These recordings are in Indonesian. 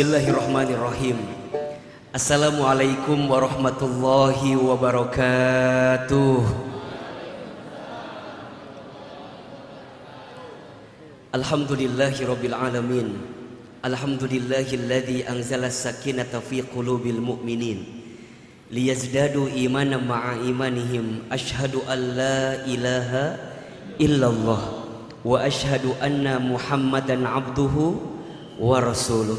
Bismillahirrahmanirrahim. Assalamualaikum warahmatullahi wabarakatuh. Alhamdulillahirabbil alamin. Alhamdulillahilladzi anzala as-sakinata fi qulubil mu'minin liyazdadu imanan ma'a imanihim. Asyhadu an la ilaha illallah wa asyhadu anna Muhammadan abduhu wa rasuluh.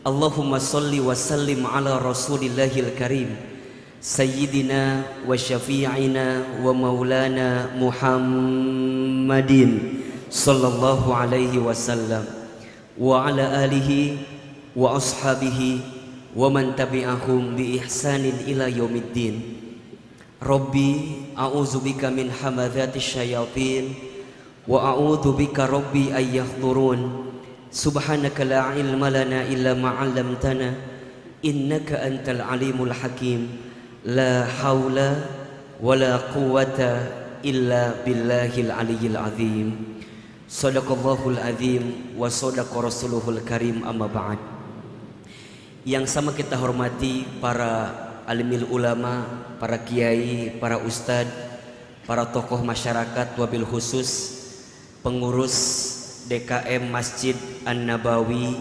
Allahumma salli wa sallim ala rasulillahil karim sayyidina wa syafi'ina wa maulana Muhammadin sallallahu alaihi wasallam wa ala alihi wa ashabihi wa man tabi'ahum bi ihsanin ila yaumiddin. Rabbi a'udzubika min hamadzatis syayatin wa a'udzubika rabbi ay yahdurun. Subhanaka la ilma lana illa ma 'allamtana innaka antal alimul hakim. La haula wala quwwata illa billahil aliyyil azim. Shadaqallahul azim wa shadaqa rasuluhul karim. Amma ba'd. Yang sama kita hormati para alimil ulama, para kiai, para ustadz, para tokoh masyarakat, wabil khusus pengurus DKM Masjid An-Nabawi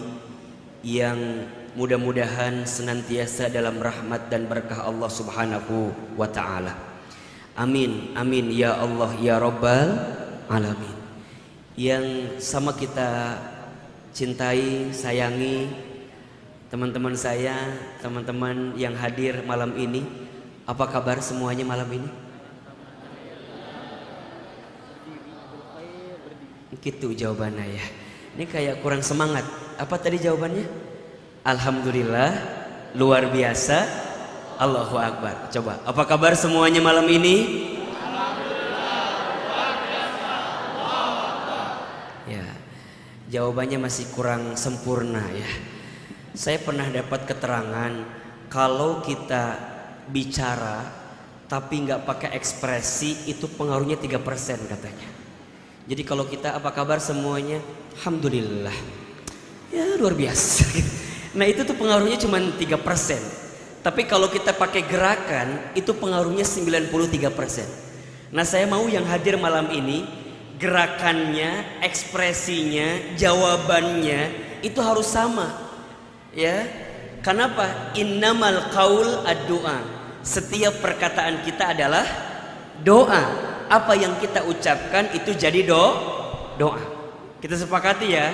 yang mudah-mudahan senantiasa dalam rahmat dan berkah Allah Subhanahu wa ta'ala. Amin, amin ya Allah ya Rabbal alamin. Yang sama kita cintai, sayangi, teman-teman saya, teman-teman yang hadir malam ini, apa kabar semuanya malam ini? Gitu jawabannya ya. Ini kayak kurang semangat. Apa tadi jawabannya? Alhamdulillah, luar biasa, Allahu Akbar. Coba, apa kabar semuanya malam ini? Alhamdulillah, luar biasa, Allahu Akbar. Ya, jawabannya masih kurang sempurna ya. Saya pernah dapat keterangan kalau kita bicara tapi nggak pakai ekspresi itu pengaruhnya 3% katanya. Jadi kalau kita apa kabar semuanya, alhamdulillah, ya luar biasa. Nah itu tuh pengaruhnya cuma 3%. Tapi kalau kita pakai gerakan itu pengaruhnya 93%. Nah saya mau yang hadir malam ini gerakannya, ekspresinya, jawabannya itu harus sama. Ya, kenapa? Innamal qaul ad-du'a. Setiap perkataan kita adalah doa. Apa yang kita ucapkan itu jadi doa. Kita sepakati ya.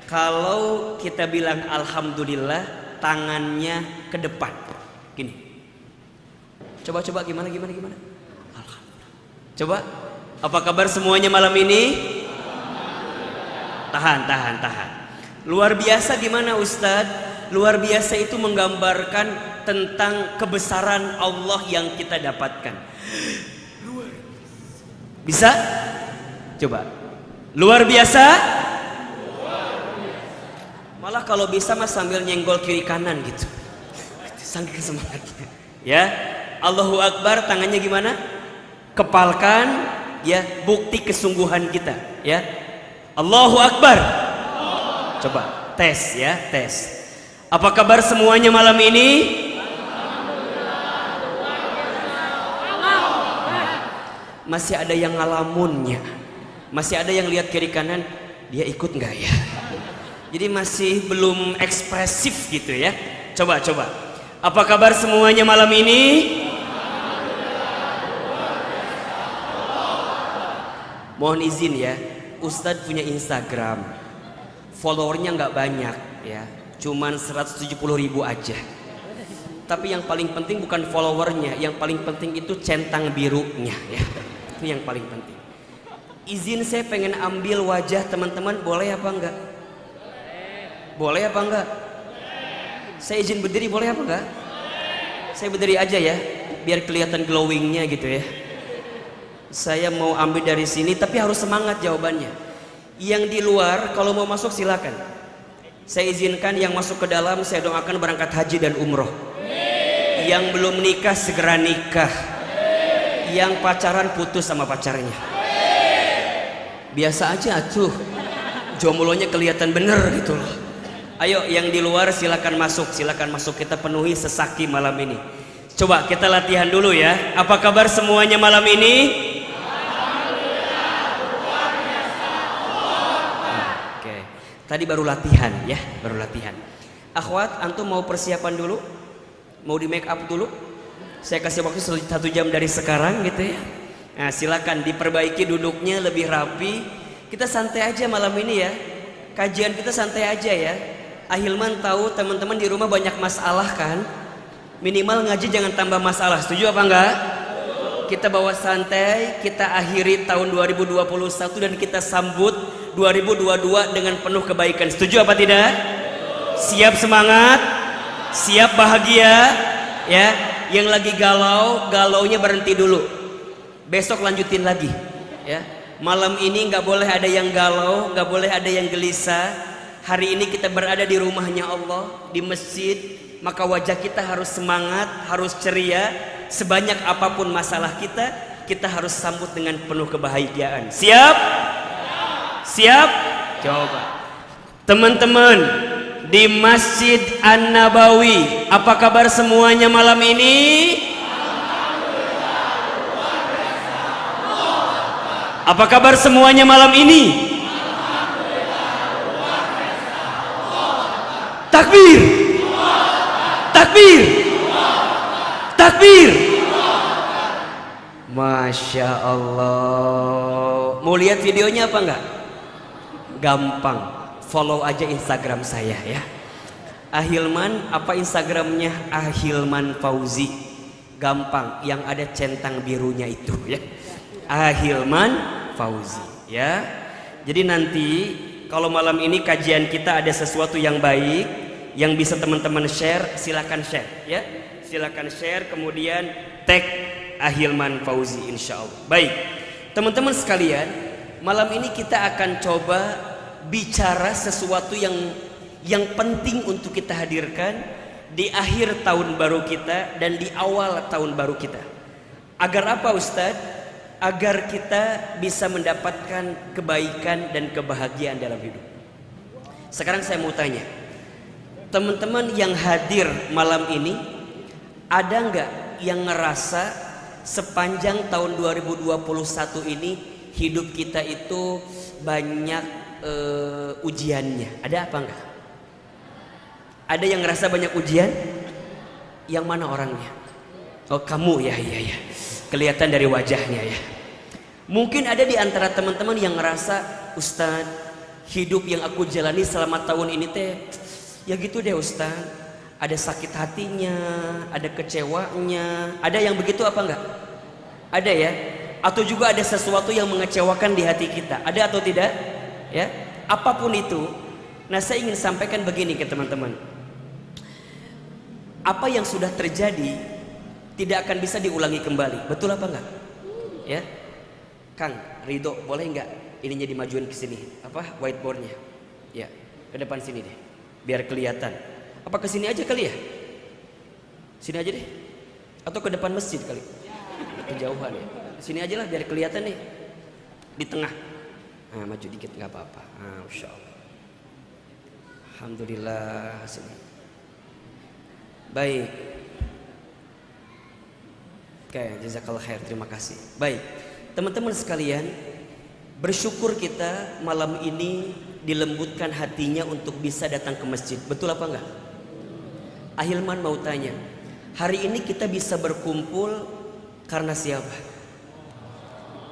Kalau kita bilang alhamdulillah, tangannya ke depan. Gini. Coba gimana? Alhamdulillah. Coba. Apa kabar semuanya malam ini? Tahan. Luar biasa gimana Ustadz? Luar biasa itu menggambarkan tentang kebesaran Allah yang kita dapatkan. Bisa? Coba. Luar biasa? Malah kalau bisa mas sambil nyenggol kiri kanan gitu. Saking semangatnya. Ya. Allahu Akbar, tangannya gimana? Kepalkan ya, bukti kesungguhan kita ya. Allahu Akbar. Coba tes ya, tes. Apa kabar semuanya malam ini? Masih ada yang ngalamunnya, masih ada yang lihat kiri kanan, dia ikut nggak ya? Jadi masih belum ekspresif gitu ya. Coba. Apa kabar semuanya malam ini? Mohon izin ya, Ustadz punya Instagram, followernya nggak banyak ya, cuman 170.000 aja. Tapi yang paling penting bukan followernya, yang paling penting itu centang birunya ya. Itu yang paling penting. Izin saya pengen ambil wajah teman-teman, boleh apa enggak? Boleh apa enggak? Saya izin berdiri boleh apa enggak? Saya berdiri aja ya, biar kelihatan glowingnya gitu ya. Saya mau ambil dari sini tapi harus semangat jawabannya. Yang di luar kalau mau masuk silakan. Saya izinkan yang masuk ke dalam, saya doakan berangkat haji dan umroh. Yang belum nikah segera nikah. Yang pacaran putus sama pacarnya. Biasa aja tuh, jomblonya kelihatan bener gitu loh. Ayo yang di luar silakan masuk, kita penuhi sesaki malam ini. Coba kita latihan dulu ya. Apa kabar semuanya malam ini? Oke. Tadi baru latihan ya, baru latihan. Akhwat, antum mau persiapan dulu? Mau di make up dulu? Saya kasih waktu 1 jam dari sekarang gitu ya. Nah, silakan diperbaiki duduknya lebih rapi. Kita santai aja malam ini ya. Kajian kita santai aja ya. Ahilman tahu teman-teman di rumah banyak masalah kan? Minimal ngaji jangan tambah masalah. Setuju apa enggak? Kita bawa santai, kita akhiri tahun 2021 dan kita sambut 2022 dengan penuh kebaikan. Setuju apa tidak? Siap semangat? Siap bahagia? Ya, yang lagi galau, galaunya berhenti dulu. Besok lanjutin lagi. Ya, malam ini nggak boleh ada yang galau, nggak boleh ada yang gelisah. Hari ini kita berada di rumahnya Allah, di masjid. Maka wajah kita harus semangat, harus ceria. Sebanyak apapun masalah kita, kita harus sambut dengan penuh kebahagiaan. Siap? Siap? Coba. Teman-teman di Masjid An-Nabawi, apa kabar semuanya malam ini? Apa kabar semuanya malam ini? Takbir! Takbir, takbir. Masya Allah. Mau lihat videonya apa enggak? Gampang, follow aja Instagram saya ya. Ahilman, apa Instagramnya? Ahilman Fauzi. Gampang, yang ada centang birunya itu ya. Ahilman Fauzi ya. Jadi nanti kalau malam ini kajian kita ada sesuatu yang baik yang bisa teman-teman share, silakan share ya. Silakan share, kemudian tag Ahilman Fauzi insyaallah. Baik, teman-teman sekalian, malam ini kita akan coba bicara sesuatu yang penting untuk kita hadirkan di akhir tahun baru kita dan di awal tahun baru kita. Agar apa Ustadz? Agar kita bisa mendapatkan kebaikan dan kebahagiaan dalam hidup. Sekarang saya mau tanya, teman-teman yang hadir malam ini, ada nggak yang ngerasa sepanjang tahun 2021 ini hidup kita itu banyak ujiannya? Ada apa enggak? Ada yang ngerasa banyak ujian? Yang mana orangnya? Oh kamu ya, iya. Kelihatan dari wajahnya ya. Mungkin ada di antara teman-teman yang ngerasa, Ustadz, hidup yang aku jalani selama tahun ini teh ya gitu deh Ustaz, ada sakit hatinya, ada kecewanya, ada yang begitu apa enggak? Ada ya? Atau juga ada sesuatu yang mengecewakan di hati kita, ada atau tidak? Ya, apapun itu. Nah, saya ingin sampaikan begini ke teman-teman. Apa yang sudah terjadi tidak akan bisa diulangi kembali, betul apa enggak? Ya, Kang Ridho, boleh enggak ininya dimajuin ke sini? Apa whiteboardnya? Ya, ke depan sini deh. Biar kelihatan. Apa ke sini aja kali ya? Sini aja deh. Atau ke depan masjid kali? Kejauhan ya. Sini aja lah biar kelihatan nih. Di tengah. Nah, maju dikit nggak apa-apa. Nah, Masya Allah. Alhamdulillah. Sini. Baik. Oke, jazakallah khair. Terima kasih. Baik. Teman-teman sekalian, bersyukur kita malam ini dilembutkan hatinya untuk bisa datang ke masjid. Betul apa enggak? Ahilman mau tanya, hari ini kita bisa berkumpul karena siapa?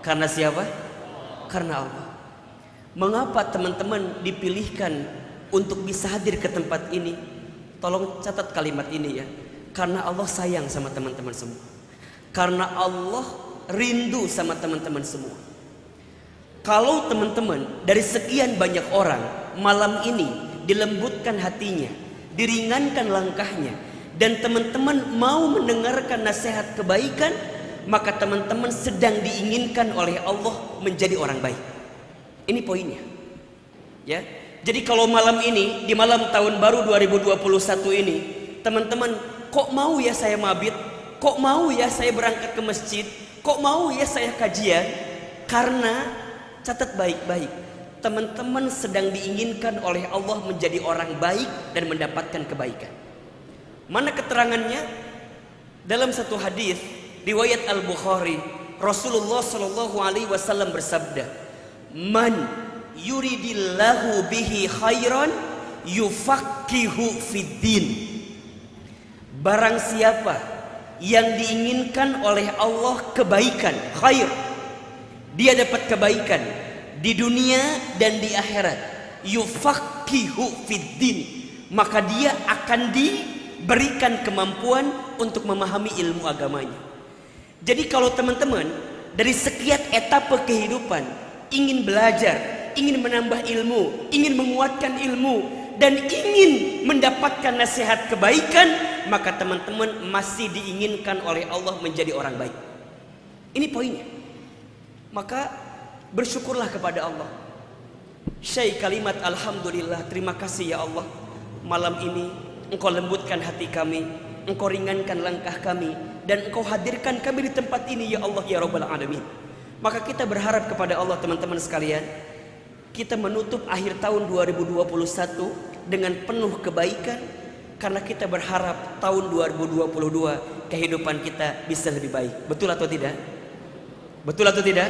Karena siapa? Karena Allah. Mengapa teman-teman dipilihkan untuk bisa hadir ke tempat ini? Tolong catat kalimat ini ya. Karena Allah sayang sama teman-teman semua. Karena Allah rindu sama teman-teman semua. Kalau teman-teman dari sekian banyak orang malam ini dilembutkan hatinya, diringankan langkahnya, dan teman-teman mau mendengarkan nasihat kebaikan, maka teman-teman sedang diinginkan oleh Allah menjadi orang baik. Ini poinnya. Ya. Jadi kalau malam ini, di malam tahun baru 2021 ini, teman-teman, kok mau ya saya mabit? Kok mau ya saya berangkat ke masjid? Kok mau ya saya kajian? Karena catat baik-baik, teman-teman sedang diinginkan oleh Allah menjadi orang baik dan mendapatkan kebaikan. Mana keterangannya? Dalam satu hadis riwayat Al-Bukhari, Rasulullah Shallallahu Alaihi Wasallam bersabda, "Man yuridillahu bihi khairan yufaqihu fiddin." Barang siapa yang diinginkan oleh Allah kebaikan, khair, dia dapat kebaikan di dunia dan di akhirat, yufaqihu fiddin, maka dia akan diberikan kemampuan untuk memahami ilmu agamanya. Jadi kalau teman-teman dari sekian etapa kehidupan ingin belajar, ingin menambah ilmu, ingin menguatkan ilmu, dan ingin mendapatkan nasihat kebaikan, maka teman-teman masih diinginkan oleh Allah menjadi orang baik. Ini poinnya. Maka bersyukurlah kepada Allah. Syai kalimat alhamdulillah, terima kasih ya Allah, malam ini Engkau lembutkan hati kami, Engkau ringankan langkah kami, dan Engkau hadirkan kami di tempat ini ya Allah ya Rabbal Alamin. Maka kita berharap kepada Allah teman-teman sekalian, kita menutup akhir tahun 2021 dengan penuh kebaikan, karena kita berharap tahun 2022 kehidupan kita bisa lebih baik. Betul atau tidak? Betul atau tidak?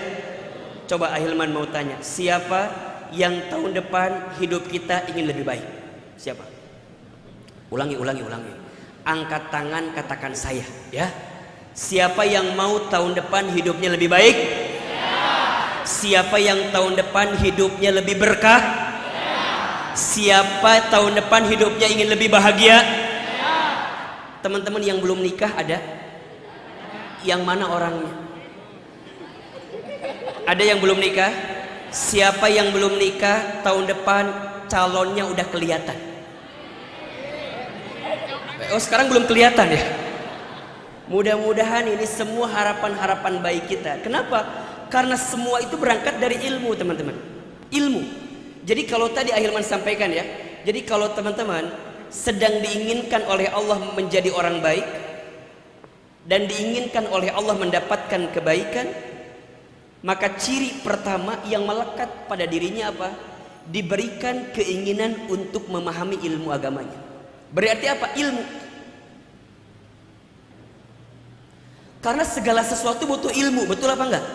Coba Ahilman mau tanya, siapa yang tahun depan hidup kita ingin lebih baik? Siapa? Ulangi. Angkat tangan, katakan saya, ya. Siapa yang mau tahun depan hidupnya lebih baik? Siapa yang tahun depan hidupnya lebih berkah? Siapa tahun depan hidupnya ingin lebih bahagia? Teman-teman yang belum nikah ada? Yang mana orangnya? Ada yang belum nikah? Siapa yang belum nikah tahun depan calonnya udah kelihatan? Oh, sekarang belum kelihatan ya? Mudah-mudahan ini semua harapan-harapan baik kita. Kenapa? Karena semua itu berangkat dari ilmu, teman-teman. Ilmu. Jadi kalau tadi Ahilman sampaikan ya, jadi kalau teman-teman sedang diinginkan oleh Allah menjadi orang baik dan diinginkan oleh Allah mendapatkan kebaikan, maka ciri pertama yang melekat pada dirinya apa? Diberikan keinginan untuk memahami ilmu agamanya. Berarti apa? Ilmu. Karena segala sesuatu butuh ilmu, betul apa enggak?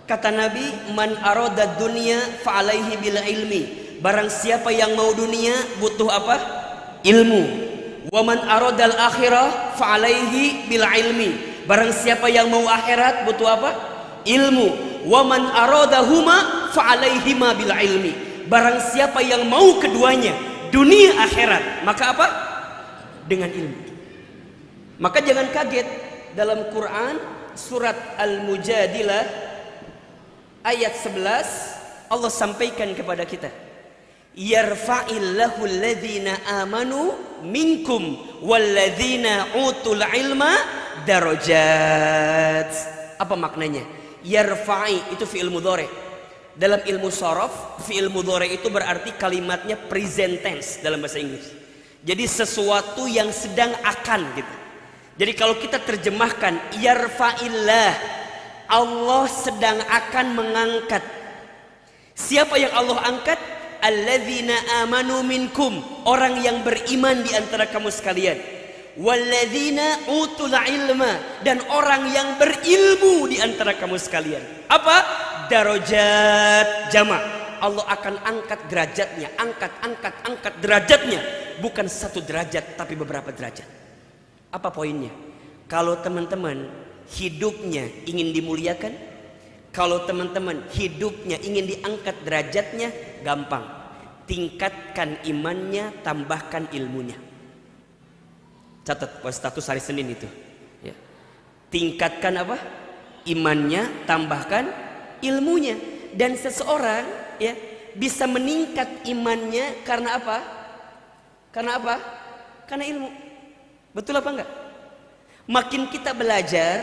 Kata Nabi, man arada dunya fa'alaihi bil ilmi. Barang siapa yang mau dunia butuh apa? Ilmu. Wa man aradal akhirah fa'alaihi bil ilmi. Barang siapa yang mau akhirat butuh apa? Ilmu. Wa man aradahuma fa'alaihima bil ilmi. Barang siapa yang mau keduanya, dunia akhirat, maka apa? Dengan ilmu. Maka jangan kaget, dalam Quran surat Al-Mujadilah ayat 11 Allah sampaikan kepada kita, yarfa'illahu alladhina amanu minkum walladhina utul ilma darajat. Apa maknanya? Yarfa'i itu fi'il mudhari. Dalam ilmu sharaf, fi'il mudhari itu berarti kalimatnya present tense dalam bahasa Inggris. Jadi sesuatu yang sedang akan gitu. Jadi kalau kita terjemahkan yarfa'illah, Allah sedang akan mengangkat. Siapa yang Allah angkat? Alladzina amanu minkum, orang yang beriman di antara kamu sekalian. Walladzina utul ilma, dan orang yang berilmu di antara kamu sekalian. Apa? Darajat jama'. Allah akan angkat derajatnya, angkat derajatnya, bukan satu derajat tapi beberapa derajat. Apa poinnya? Kalau teman-teman hidupnya ingin dimuliakan, kalau teman-teman hidupnya ingin diangkat derajatnya, gampang. Tingkatkan imannya, tambahkan ilmunya. Catat status hari Senin itu ya. Tingkatkan apa? Imannya, tambahkan ilmunya. Dan seseorang ya bisa meningkat imannya karena apa? Karena apa? Karena ilmu. Betul apa enggak? Makin kita belajar,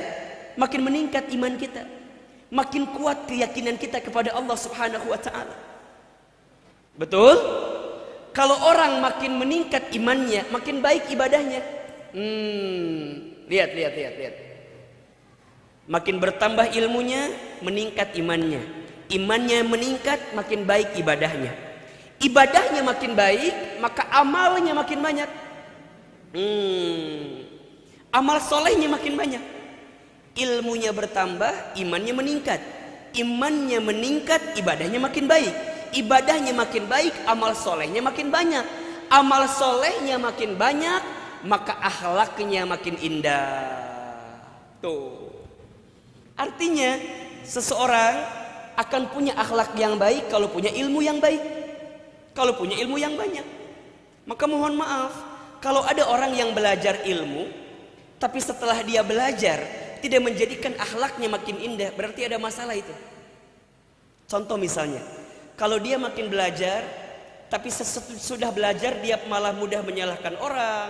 makin meningkat iman kita, makin kuat keyakinan kita kepada Allah Subhanahu wa ta'ala. Betul? Kalau orang makin meningkat imannya, makin baik ibadahnya. Lihat. Makin bertambah ilmunya, meningkat imannya. Imannya meningkat, makin baik ibadahnya. Ibadahnya makin baik, maka amalnya makin banyak. Amal solehnya makin banyak. Ilmunya bertambah, imannya meningkat. Imannya meningkat, ibadahnya makin baik. Ibadahnya makin baik, amal solehnya makin banyak. Amal solehnya makin banyak, maka akhlaknya makin indah. Tuh. Artinya seseorang akan punya akhlak yang baik kalau punya ilmu yang baik. Kalau punya ilmu yang banyak. Maka mohon maaf, kalau ada orang yang belajar ilmu, tapi setelah dia belajar tidak menjadikan akhlaknya makin indah, berarti ada masalah itu. Contoh misalnya, kalau dia makin belajar, tapi sudah belajar dia malah mudah menyalahkan orang,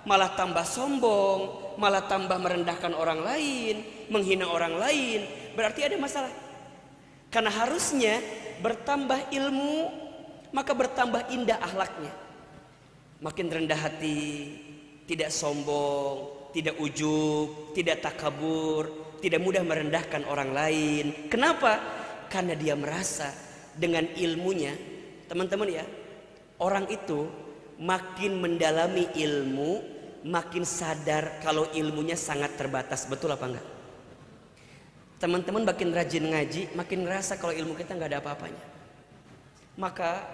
malah tambah sombong, malah tambah merendahkan orang lain, menghina orang lain, berarti ada masalah. Karena harusnya bertambah ilmu, maka bertambah indah akhlaknya. Makin rendah hati, tidak sombong, tidak ujub, tidak takabur, tidak mudah merendahkan orang lain. Kenapa? Karena dia merasa dengan ilmunya, teman-teman ya, orang itu makin mendalami ilmu, makin sadar kalau ilmunya sangat terbatas. Betul apa enggak? Teman-teman makin rajin ngaji, makin ngerasa kalau ilmu kita nggak ada apa-apanya. Maka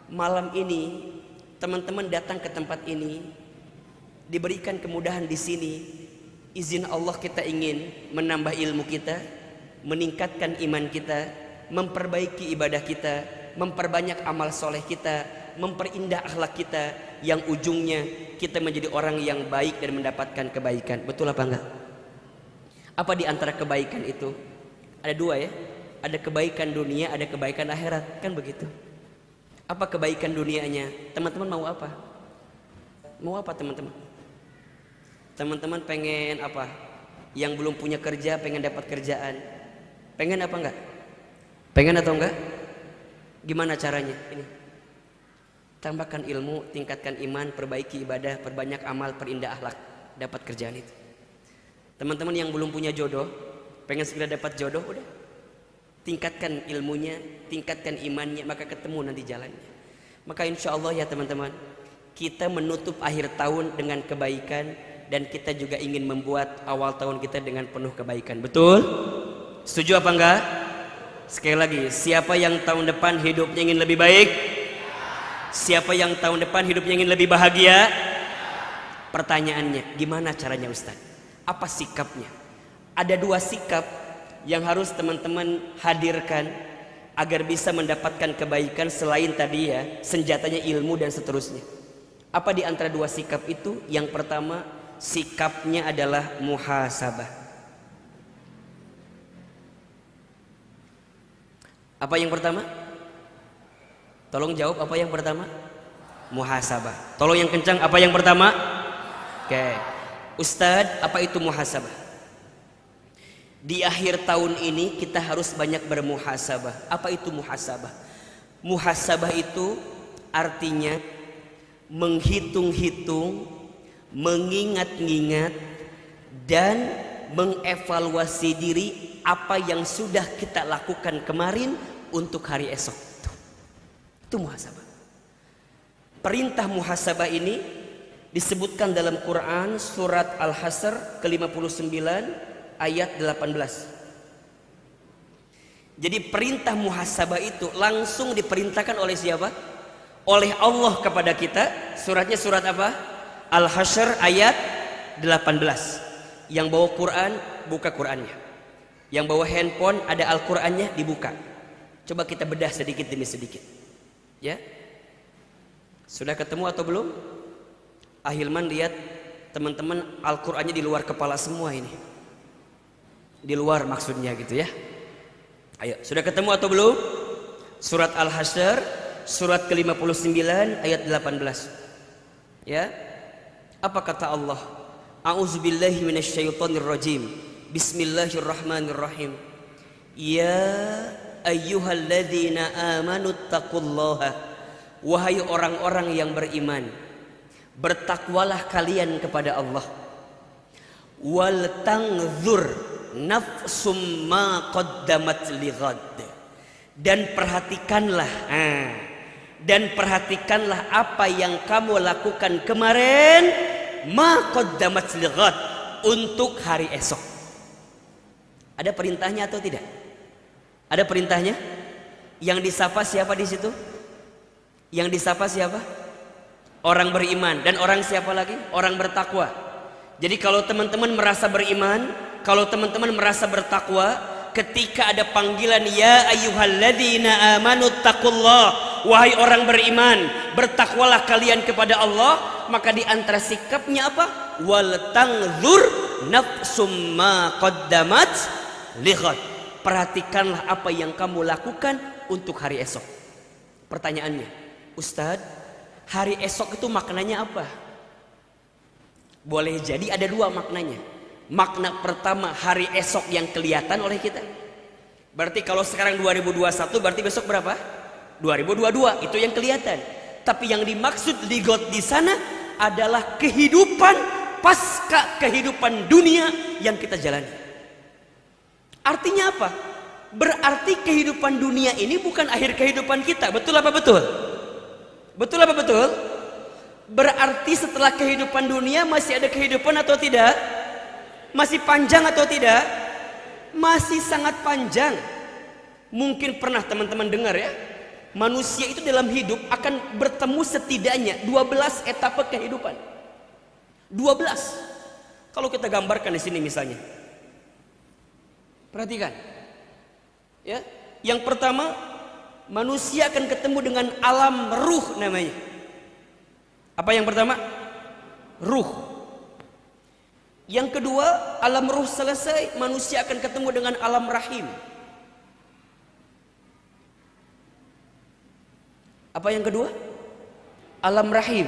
malam ini teman-teman datang ke tempat ini, diberikan kemudahan di sini. Izin Allah kita ingin menambah ilmu kita, meningkatkan iman kita, memperbaiki ibadah kita, memperbanyak amal soleh kita, memperindah akhlak kita, yang ujungnya kita menjadi orang yang baik dan mendapatkan kebaikan. Betul apa enggak? Apa di antara kebaikan itu? Ada dua ya. Ada kebaikan dunia, ada kebaikan akhirat. Kan begitu. Apa kebaikan dunianya? Teman-teman mau apa? Mau apa teman-teman? Teman-teman pengen apa? Yang belum punya kerja pengen dapat kerjaan. Pengen apa enggak? Pengen atau enggak? Gimana caranya? Ini. Tambahkan ilmu, tingkatkan iman, perbaiki ibadah, perbanyak amal, perindah akhlak, dapat kerjaan itu. Teman-teman yang belum punya jodoh, pengen segera dapat jodoh, udah tingkatkan ilmunya, tingkatkan imannya, maka ketemu nanti jalannya. Maka insya Allah ya teman-teman, kita menutup akhir tahun dengan kebaikan, dan kita juga ingin membuat awal tahun kita dengan penuh kebaikan. Betul? Setuju apa enggak? Sekali lagi, siapa yang tahun depan hidupnya ingin lebih baik? Siapa yang tahun depan hidupnya ingin lebih bahagia? Pertanyaannya, gimana caranya Ustaz? Apa sikapnya? Ada dua sikap yang harus teman-teman hadirkan agar bisa mendapatkan kebaikan selain tadi ya, senjatanya ilmu dan seterusnya. Apa di antara dua sikap itu? Yang pertama, sikapnya adalah muhasabah. Apa yang pertama? Tolong jawab, apa yang pertama? Muhasabah. Tolong yang kencang, apa yang pertama? Oke. Ustadz, apa itu muhasabah? Di akhir tahun ini kita harus banyak bermuhasabah. Apa itu muhasabah? Muhasabah itu artinya menghitung-hitung, mengingat-ingat, dan mengevaluasi diri apa yang sudah kita lakukan kemarin untuk hari esok. Itu muhasabah. Perintah muhasabah ini disebutkan dalam Quran surat Al-Hasr ke-59 ayat 18. Jadi perintah muhasabah itu langsung diperintahkan oleh siapa? Oleh Allah kepada kita. Suratnya surat apa? Al-Hasr ayat 18. Yang bawa Quran, buka Qurannya. Yang bawa handphone, ada Al-Qurannya, dibuka. Coba kita bedah sedikit demi sedikit. Ya, sudah ketemu atau belum? Ahilman lihat teman-teman, Al-Qurannya di luar kepala semua ini. Di luar maksudnya gitu ya. Ayo, sudah ketemu atau belum? Surat Al-Hasr, surat ke-59 ayat 18. Ya. Apa kata Allah? A'udzubillahi minasyaitonirrajim. Bismillahirrahmanirrahim. Ya ayyuhalladzina amanu taqullaha, wahai orang-orang yang beriman, bertakwalah kalian kepada Allah. Wal tanzur nafsum ma qaddamat lighad, Dan perhatikanlah apa yang kamu lakukan kemarin, ma qaddamat lighad, untuk hari esok. Ada perintahnya atau tidak? Ada perintahnya? Yang disapa siapa di situ? Yang disapa siapa? Orang beriman. Dan orang siapa lagi? Orang bertakwa. Jadi kalau teman-teman merasa beriman, kalau teman-teman merasa bertakwa, ketika ada panggilan ya ayyuhalladzina amanu taqullah, wahai orang beriman, bertakwalah kalian kepada Allah, maka di antara sikapnya apa? Wal tangzur nafsum ma qaddamat lighad. Perhatikanlah apa yang kamu lakukan untuk hari esok. Pertanyaannya, Ustadz, hari esok itu maknanya apa? Boleh jadi ada dua maknanya. Makna pertama, hari esok yang kelihatan oleh kita. Berarti kalau sekarang 2021, berarti besok berapa? 2022, itu yang kelihatan. Tapi yang dimaksud lighad di sana adalah kehidupan pasca kehidupan dunia yang kita jalani. Artinya apa? Berarti kehidupan dunia ini bukan akhir kehidupan kita. Betul apa betul? Betul apa betul? Berarti setelah kehidupan dunia masih ada kehidupan atau tidak? Masih panjang atau tidak? Masih sangat panjang. Mungkin pernah teman-teman dengar ya, manusia itu dalam hidup akan bertemu setidaknya 12 etapa kehidupan. 12. Kalau kita gambarkan di sini misalnya, perhatikan. Ya, yang pertama, manusia akan ketemu dengan alam ruh namanya. Apa yang pertama? Ruh. Yang kedua, alam ruh selesai, manusia akan ketemu dengan alam rahim. Apa yang kedua? Alam rahim.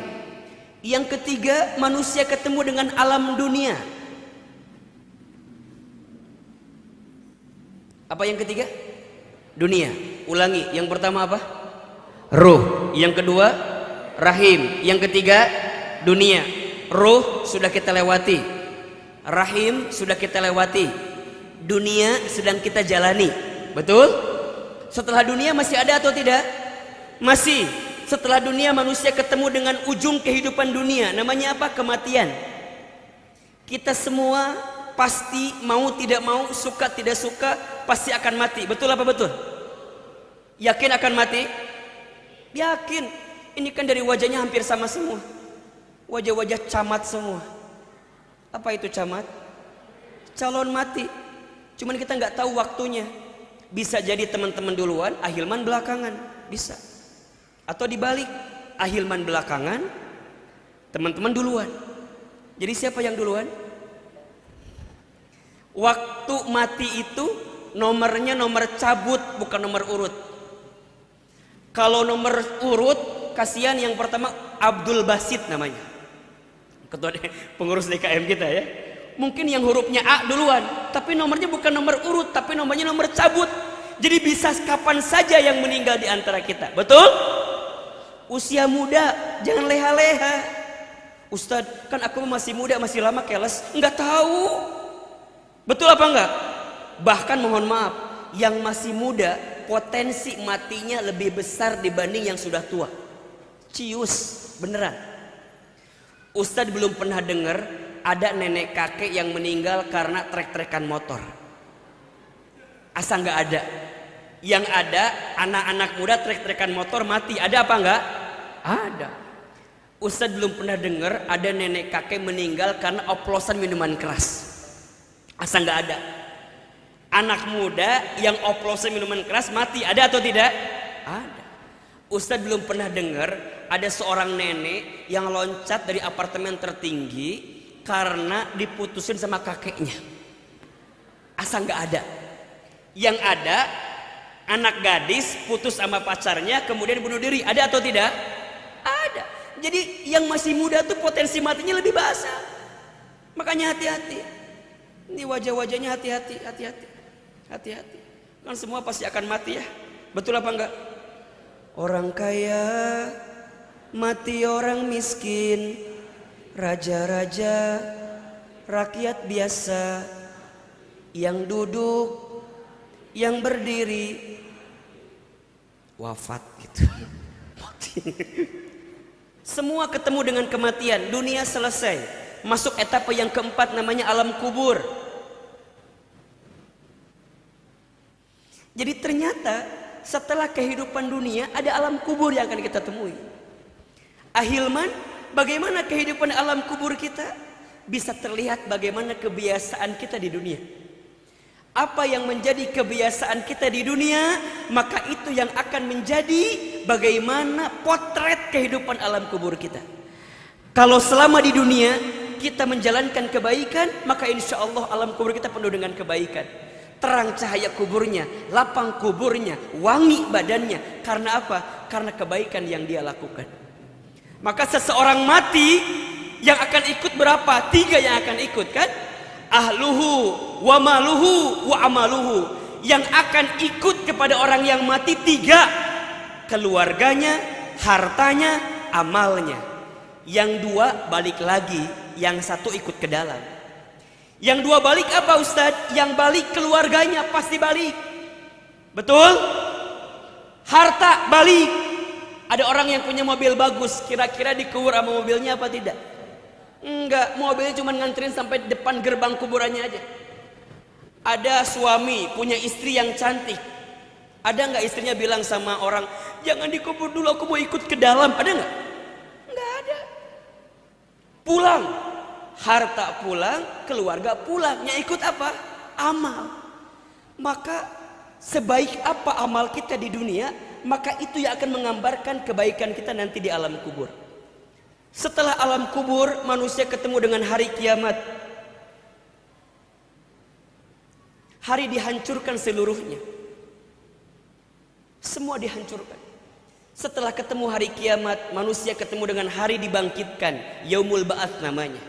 Yang ketiga, manusia ketemu dengan alam dunia. Apa yang ketiga? Dunia. Ulangi, yang pertama apa? Ruh. Yang kedua, rahim. Yang ketiga, dunia. Ruh sudah kita lewati, rahim sudah kita lewati, dunia sedang kita jalani. Betul? Setelah dunia masih ada atau tidak? Masih. Setelah dunia manusia ketemu dengan ujung kehidupan dunia. Namanya apa? Kematian. Kita semua pasti mau tidak mau, suka tidak suka, pasti akan mati. Betul apa betul? Yakin akan mati? Yakin. Ini kan dari wajahnya hampir sama semua. Wajah-wajah camat semua. Apa itu camat? Calon mati. Cuman kita nggak tahu waktunya. Bisa jadi teman-teman duluan, Ahilman belakangan. Bisa. Atau dibalik, Ahilman belakangan, teman-teman duluan. Jadi siapa yang duluan? Waktu mati itu nomornya nomor cabut, bukan nomor urut. Kalau nomor urut, kasihan yang pertama Abdul Basit namanya, ketua pengurus DKM kita ya. Mungkin yang hurufnya A duluan, tapi nomornya bukan nomor urut, tapi nomornya nomor cabut. Jadi bisa kapan saja yang meninggal di antara kita. Betul? Usia muda, jangan leha-leha. Ustadz, kan aku masih muda, masih lama, keles. Enggak tahu. Betul apa enggak? Bahkan mohon maaf, yang masih muda potensi matinya lebih besar dibanding yang sudah tua. Cius, beneran. Ustadz belum pernah dengar ada nenek kakek yang meninggal karena trek-trekan motor. Asa nggak ada. Yang ada anak-anak muda trek-trekan motor mati. Ada apa enggak? Ada. Ustadz belum pernah dengar ada nenek kakek meninggal karena oplosan minuman keras. Asa nggak ada. Anak muda yang oplosan minuman keras mati. Ada atau tidak? Ada. Ustadz belum pernah dengar ada seorang nenek yang loncat dari apartemen tertinggi karena diputusin sama kakeknya. Asa nggak ada. Yang ada anak gadis putus sama pacarnya kemudian bunuh diri. Ada atau tidak? Ada. Jadi yang masih muda tuh potensi matinya lebih basah. Makanya hati-hati. Ini wajah-wajahnya hati-hati, hati-hati, hati-hati. Kan semua pasti akan mati ya. Betul apa enggak? Orang kaya mati, orang miskin, raja-raja, rakyat biasa, yang duduk, yang berdiri, wafat gitu. Mati. Semua ketemu dengan kematian, dunia selesai. Masuk etapa yang keempat namanya alam kubur. Jadi ternyata setelah kehidupan dunia ada alam kubur yang akan kita temui. Ahilman, bagaimana kehidupan alam kubur kita? Bisa terlihat bagaimana kebiasaan kita di dunia. Apa yang menjadi kebiasaan kita di dunia, maka itu yang akan menjadi bagaimana potret kehidupan alam kubur kita. Kalau selama di dunia kita menjalankan kebaikan, maka insya Allah alam kubur kita penuh dengan kebaikan. Terang cahaya kuburnya, lapang kuburnya, wangi badannya. Karena apa? Karena kebaikan yang dia lakukan. Maka seseorang mati, yang akan ikut berapa? 3 yang akan ikut kan? Ahluhu wa maluhu wa amaluhu. Yang akan ikut kepada orang yang mati 3: keluarganya, hartanya, amalnya. Yang 2 balik lagi, yang 1 ikut ke dalam. Yang 2 balik apa Ustadz? Yang balik keluarganya pasti balik. Betul? Harta balik. Ada orang yang punya mobil bagus, kira-kira dikubur sama mobilnya apa tidak? Enggak, mobilnya cuma nganterin sampai depan gerbang kuburannya aja. Ada suami punya istri yang cantik. Ada nggak istrinya bilang sama orang, jangan dikubur dulu, aku mau ikut ke dalam? Ada nggak? Nggak ada. Pulang, harta pulang, keluarga pulang. Yang ikut apa? Amal. Maka sebaik apa amal kita di dunia, maka itu yang akan menggambarkan kebaikan kita nanti di alam kubur. Setelah alam kubur, manusia ketemu dengan hari kiamat. Hari dihancurkan seluruhnya. Semua dihancurkan. Setelah ketemu hari kiamat, manusia ketemu dengan hari dibangkitkan. Yaumul Ba'ats namanya.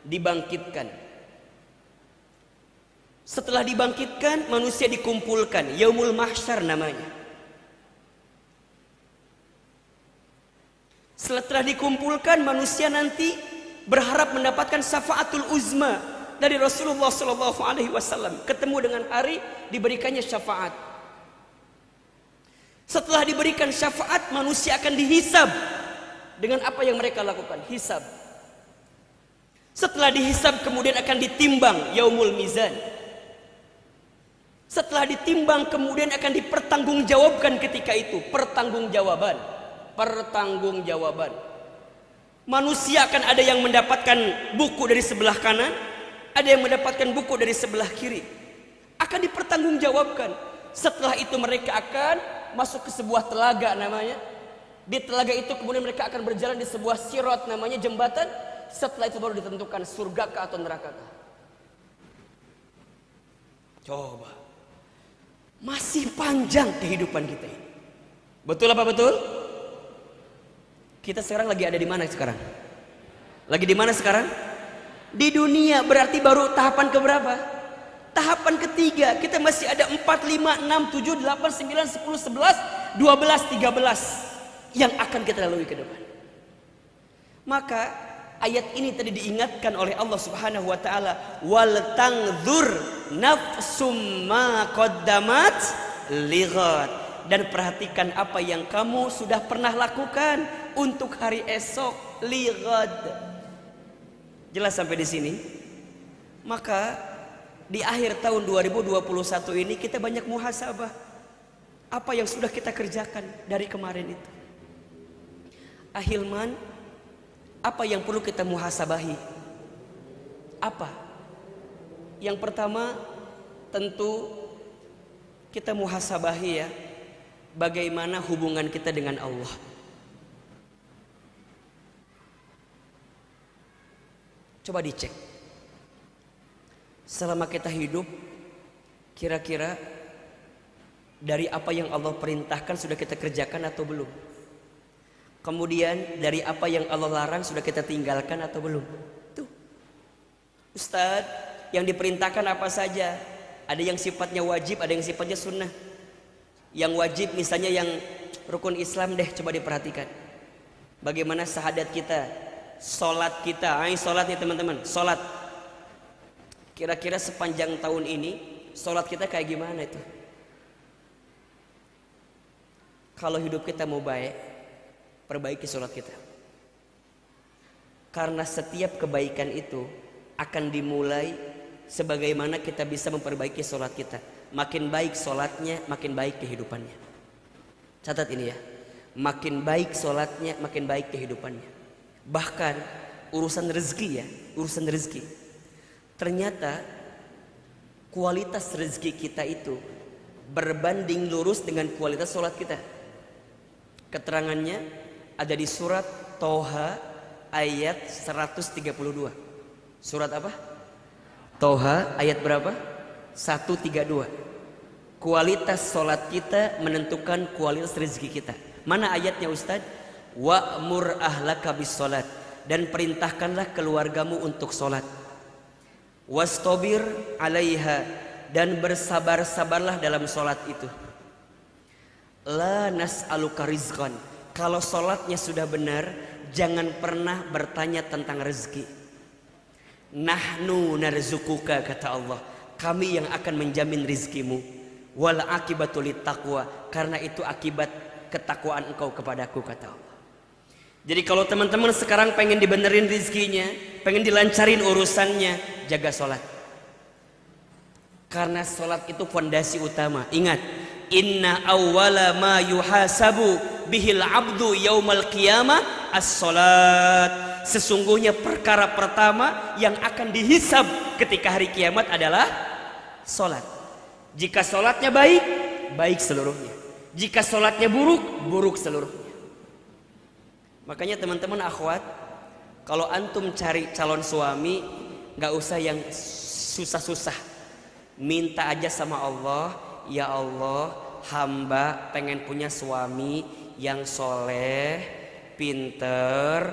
Dibangkitkan. Setelah dibangkitkan, manusia dikumpulkan. Yaumul Mahsyar namanya. Setelah dikumpulkan, manusia nanti berharap mendapatkan syafaatul uzma dari Rasulullah SAW. Ketemu dengan hari diberikannya syafaat. Setelah diberikan syafaat, manusia akan dihisab dengan apa yang mereka lakukan. Hisab. Setelah dihisab kemudian akan ditimbang, yaumul mizan. Setelah ditimbang kemudian akan dipertanggungjawabkan ketika itu, pertanggungjawaban. Manusia akan ada yang mendapatkan buku dari sebelah kanan, ada yang mendapatkan buku dari sebelah kiri. Akan dipertanggungjawabkan. Setelah itu mereka akan masuk ke sebuah telaga namanya. Di telaga itu kemudian mereka akan berjalan di sebuah sirat namanya jembatan. Setelah itu baru ditentukan surga kah atau neraka kah. Coba. Masih panjang kehidupan kita ini. Betul apa betul? Kita sekarang lagi ada di mana sekarang? Lagi di mana sekarang? Di dunia, berarti baru tahapan keberapa? Tahapan ketiga. Kita masih ada 4, 5, 6, 7, 8, 9, 10, 11, 12, 13 yang akan kita lalui ke depan. Maka ayat ini tadi diingatkan oleh Allah Subhanahu wa taala, wal tangdzur nafsum ma qaddamat lighad. Dan perhatikan apa yang kamu sudah pernah lakukan untuk hari esok, lighad. Jelas sampai di sini? Maka di akhir tahun 2021 ini kita banyak muhasabah. Apa yang sudah kita kerjakan dari kemarin itu? Ahilman, apa yang perlu kita muhasabahi? Apa? Yang pertama, tentu kita muhasabahi ya, bagaimana hubungan kita dengan Allah. Coba dicek. Selama kita hidup, kira-kira dari apa yang Allah perintahkan sudah kita kerjakan atau belum? Kemudian dari apa yang Allah larang sudah kita tinggalkan atau belum? Tuh. Ustadz, yang diperintahkan apa saja? Ada yang sifatnya wajib, ada yang sifatnya sunnah. Yang wajib misalnya yang rukun Islam deh, coba diperhatikan. Bagaimana syahadat kita, sholat kita. Sholat nih teman-teman, sholat. Kira-kira sepanjang tahun ini sholat kita kayak gimana itu? Kalau hidup kita mau baik, perbaiki sholat kita. Karena setiap kebaikan itu akan dimulai sebagaimana kita bisa memperbaiki sholat kita. Makin baik sholatnya, makin baik kehidupannya. Catat ini ya. Makin baik sholatnya, makin baik kehidupannya. Bahkan urusan rezeki ya, urusan rezeki. Ternyata kualitas rezeki kita itu berbanding lurus dengan kualitas sholat kita. Keterangannya ada di surat Toha ayat 132. Surat apa? Toha ayat berapa? 132. Kualitas sholat kita menentukan kualitas rezeki kita. Mana ayatnya Ustaz? Wa'mur ahlaka bis sholat, dan perintahkanlah keluargamu untuk sholat. Wastobir alaiha, dan bersabar-sabarlah dalam sholat itu. La nas'aluka rizqan, kalau sholatnya sudah benar, jangan pernah bertanya tentang rezeki. Nahnu narzukuka, kata Allah, kami yang akan menjamin rizkimu. Wal akibatu littaqwa, karena itu akibat ketakwaan engkau kepadaku, kata Allah. Jadi kalau teman-teman sekarang pengen dibenerin rizkinya, pengen dilancarin urusannya, jaga sholat. Karena sholat itu fondasi utama. Ingat, inna awwala ma yuhasabu bihil abdu yaumal qiyamah as-sholat. Sesungguhnya perkara pertama yang akan dihisab ketika hari kiamat adalah sholat. Jika sholatnya baik, baik seluruhnya. Jika sholatnya buruk, buruk seluruhnya. Makanya teman-teman akhwat, kalau antum cari calon suami, gak usah yang susah-susah. Minta aja sama Allah, ya Allah, hamba pengen punya suami yang soleh, pinter,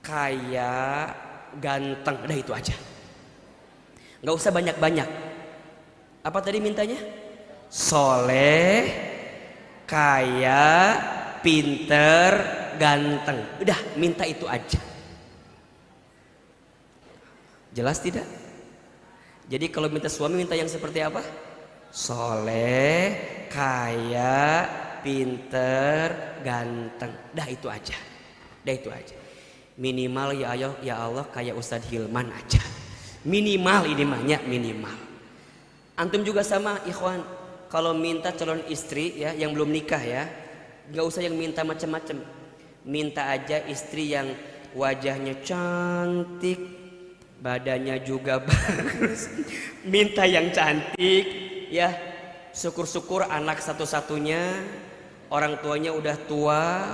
kaya, ganteng. Udah itu aja. Gak usah banyak-banyak. Apa tadi mintanya? Soleh, kaya, pinter, ganteng. Udah, minta itu aja. Jelas tidak? Jadi kalau minta suami, minta yang seperti apa? Soleh, kaya, pinter, ganteng. Dah itu aja. Dah itu aja. Minimal ya Allah kayak Ustadz Hilman aja. Minimal ini mahnya minimal. Antum juga sama ikhwan. Kalau minta calon istri ya yang belum nikah ya, nggak usah yang minta macam-macam. Minta aja istri yang wajahnya cantik, badannya juga bagus. Minta yang cantik ya. Syukur-syukur anak satu-satunya, orang tuanya udah tua,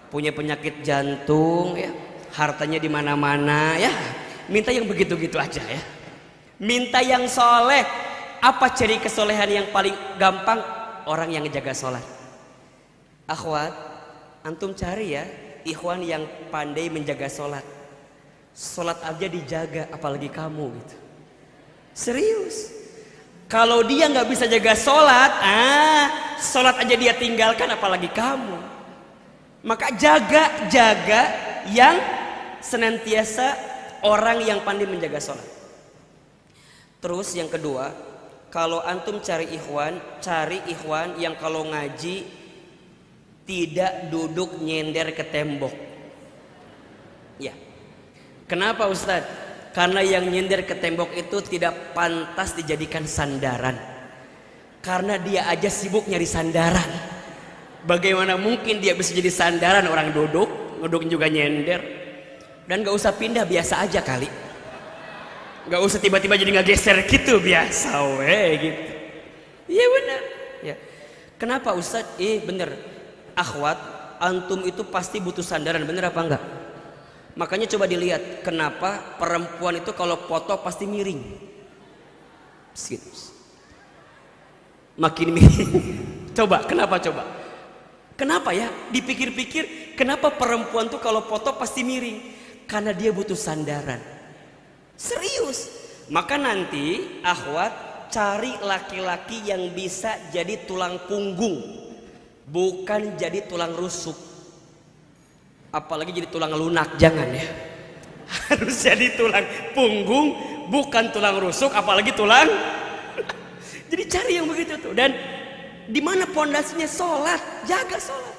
punya penyakit jantung ya, hartanya di mana-mana ya. Minta yang begitu-gitu aja ya. Minta yang soleh. Apa ciri kesolehan yang paling gampang? Orang yang ngejaga sholat. Akhwat, antum cari ya ikhwan yang pandai menjaga sholat. Sholat aja dijaga, apalagi kamu gitu. Serius. Kalau dia nggak bisa jaga sholat, sholat aja dia tinggalkan, apalagi kamu. Maka jaga yang senantiasa orang yang pandai menjaga sholat. Terus yang kedua, kalau antum cari ikhwan yang kalau ngaji tidak duduk nyender ke tembok. Ya. Kenapa Ustadz? Karena yang nyender ke tembok itu tidak pantas dijadikan sandaran. Karena dia aja sibuk nyari sandaran. Bagaimana mungkin dia bisa jadi sandaran orang duduk juga nyender. Dan gak usah pindah, biasa aja kali. Gak usah tiba-tiba jadi ngegeser gitu, biasa gitu. Iya benar. Ya. Kenapa Ustadz? Bener. Akhwat, antum itu pasti butuh sandaran, bener apa enggak? Makanya coba dilihat kenapa perempuan itu kalau foto pasti miring. Makin miring. Coba, kenapa coba? Kenapa ya? Dipikir-pikir, kenapa perempuan tuh kalau foto pasti miring? Karena dia butuh sandaran. Serius. Maka nanti akhwat cari laki-laki yang bisa jadi tulang punggung, bukan jadi tulang rusuk. Apalagi jadi tulang lunak, jangan ya. Harus jadi tulang punggung, bukan tulang rusuk, apalagi tulang. Jadi cari yang begitu tuh. Dan Di mana pondasinya? Sholat. Jaga sholat.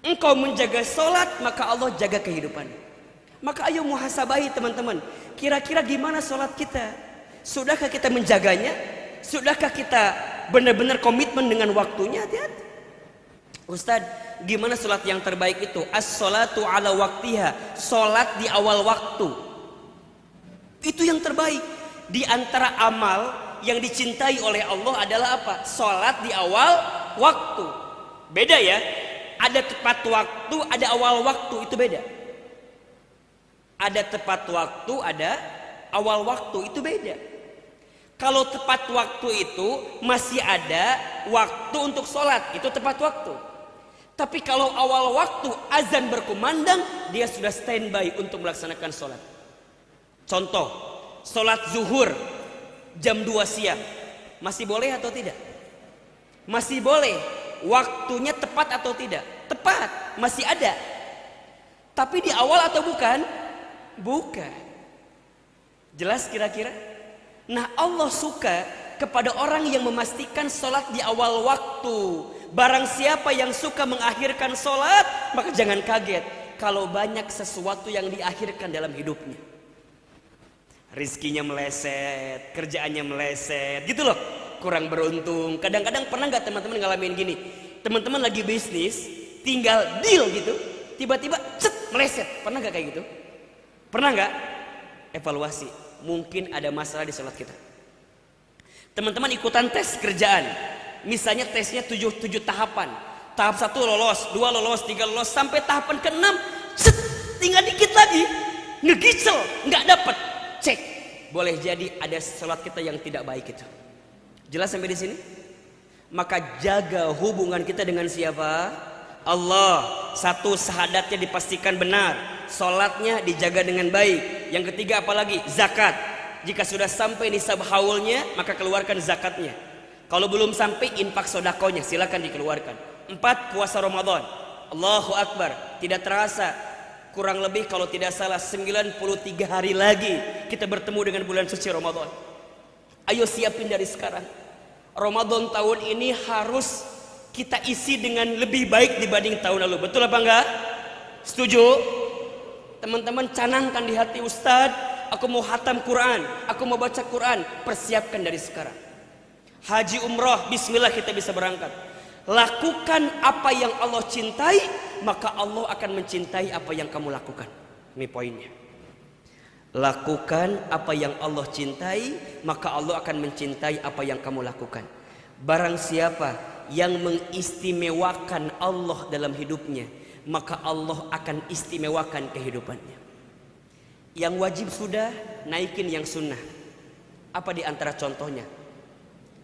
Engkau menjaga sholat, maka Allah jaga kehidupan. Maka ayo muhasabahi teman-teman. Kira-kira gimana sholat kita? Sudahkah kita menjaganya? Sudahkah kita benar-benar komitmen dengan waktunya? Hati-hati. Ustadz, gimana sholat yang terbaik itu? As-sholatu ala waktiha. Sholat di awal waktu. Itu yang terbaik. Di antara amal yang dicintai oleh Allah adalah apa? Sholat di awal waktu. Beda ya. Ada tepat waktu, ada awal waktu. Itu beda. Ada tepat waktu, ada awal waktu. Itu beda. Kalau tepat waktu itu masih ada waktu untuk sholat. Itu tepat waktu. Tapi kalau awal waktu azan berkumandang, dia sudah standby untuk melaksanakan sholat. Contoh, sholat zuhur jam 2 siang. Masih boleh atau tidak? Masih boleh. Waktunya tepat atau tidak? Tepat, masih ada. Tapi di awal atau bukan? Bukan. Jelas kira-kira? Nah, Allah suka kepada orang yang memastikan sholat di awal waktu. Barang siapa yang suka mengakhirkan sholat, maka jangan kaget kalau banyak sesuatu yang diakhirkan dalam hidupnya. Rizkinya meleset, kerjaannya meleset, gitu loh. Kurang beruntung. Kadang-kadang pernah nggak teman-teman ngalamin gini? Teman-teman lagi bisnis, tinggal deal gitu, tiba-tiba cet meleset. Pernah nggak kayak gitu? Pernah nggak? Evaluasi. Mungkin ada masalah di sholat kita. Teman-teman ikutan tes kerjaan. Misalnya tesnya 7 tahapan. Tahap 1 lolos, 2 lolos, 3 lolos, sampai tahapan ke-6 set, tinggal dikit lagi. Ngegicel, nggak dapet. Cek. Boleh jadi ada sholat kita yang tidak baik itu. Jelas sampai di sini? Maka jaga hubungan kita dengan siapa? Allah. Satu, syahadatnya dipastikan benar. Sholatnya dijaga dengan baik. Yang ketiga apalagi? Zakat. Jika sudah sampai nisab haulnya, maka keluarkan zakatnya. Kalau belum sampai, infak sodakonya, silakan dikeluarkan. 4, puasa Ramadan. Allahu Akbar. Tidak terasa, kurang lebih kalau tidak salah 93 hari lagi kita bertemu dengan bulan suci Ramadan. Ayo siapin dari sekarang. Ramadan tahun ini harus kita isi dengan lebih baik dibanding tahun lalu. Betul apa enggak? Setuju? Teman-teman canangkan di hati, Ustadz, aku mau hatam Quran, aku mau baca Quran. Persiapkan dari sekarang. Haji umrah, bismillah kita bisa berangkat. Lakukan apa yang Allah cintai, maka Allah akan mencintai apa yang kamu lakukan. Ini poinnya. Lakukan apa yang Allah cintai, maka Allah akan mencintai apa yang kamu lakukan. Barang siapa yang mengistimewakan Allah dalam hidupnya, maka Allah akan istimewakan kehidupannya. Yang wajib sudah, naikin yang sunnah. Apa di antara contohnya?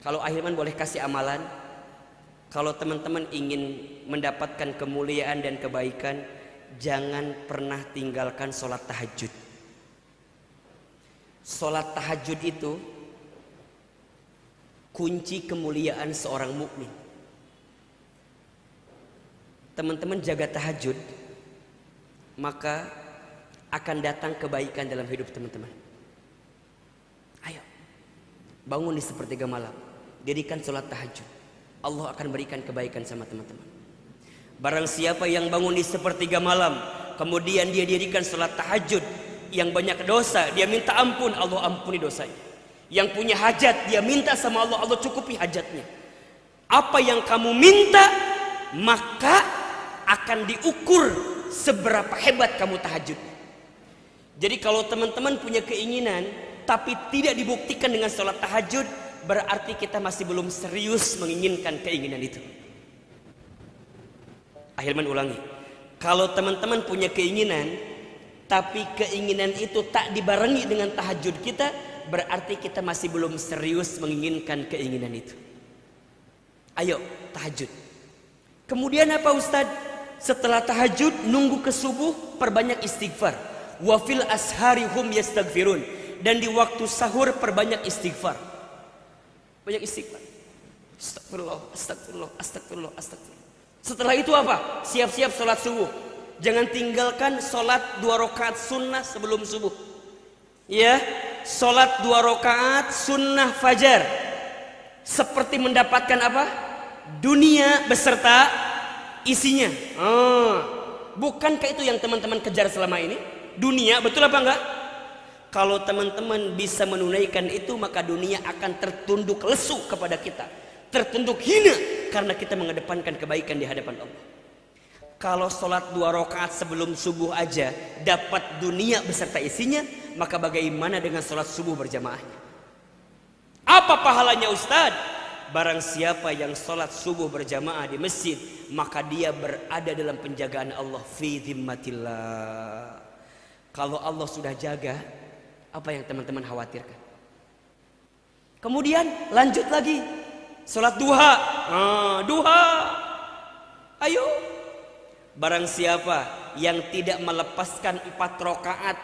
Kalau Ahilman boleh kasih amalan. Kalau teman-teman ingin mendapatkan kemuliaan dan kebaikan, jangan pernah tinggalkan sholat tahajud. Sholat tahajud itu kunci kemuliaan seorang mukmin. Teman-teman jaga tahajud, maka akan datang kebaikan dalam hidup teman-teman. Ayo, bangun di sepertiga malam, dirikan sholat tahajud. Allah akan berikan kebaikan sama teman-teman. Barang siapa yang bangun di sepertiga malam, kemudian dia dirikan sholat tahajud, yang banyak dosa, dia minta ampun, Allah ampuni dosanya. Yang punya hajat, dia minta sama Allah, Allah cukupi hajatnya. Apa yang kamu minta, maka akan diukur seberapa hebat kamu tahajud. Jadi kalau teman-teman punya keinginan, tapi tidak dibuktikan dengan sholat tahajud, berarti kita masih belum serius menginginkan keinginan itu. Ahilman ulangi. Kalau teman-teman punya keinginan, tapi keinginan itu tak dibarengi dengan tahajud kita, berarti kita masih belum serius menginginkan keinginan itu. Ayo tahajud. Kemudian apa Ustadz? Setelah tahajud nunggu ke subuh, perbanyak istighfar. Wa fil ashari hum yastaghfirun. Dan di waktu sahur perbanyak istighfar. Banyak istighfar. Astagfirullah, astagfirullah, astagfirullah, astagfirullah. Setelah itu apa? Siap-siap sholat subuh. Jangan tinggalkan sholat 2 rakaat sunnah sebelum subuh. Ya, sholat 2 rakaat sunnah fajar. Seperti mendapatkan apa? dunia beserta isinya. Bukankah itu yang teman-teman kejar selama ini? Dunia, betul apa enggak? Kalau teman-teman bisa menunaikan itu, maka dunia akan tertunduk lesu kepada kita, tertunduk hina, karena kita mengedepankan kebaikan di hadapan Allah. Kalau sholat 2 rakaat sebelum subuh aja dapat dunia beserta isinya, maka bagaimana dengan sholat subuh berjamaahnya? Apa pahalanya Ustadz? Barang siapa yang sholat subuh berjamaah di masjid, maka dia berada dalam penjagaan Allah, fi dhimmatillah. Kalau Allah sudah jaga, apa yang teman-teman khawatirkan? Kemudian lanjut lagi, sholat duha. Duha, ayo. Barang siapa yang tidak melepaskan 4 rakaat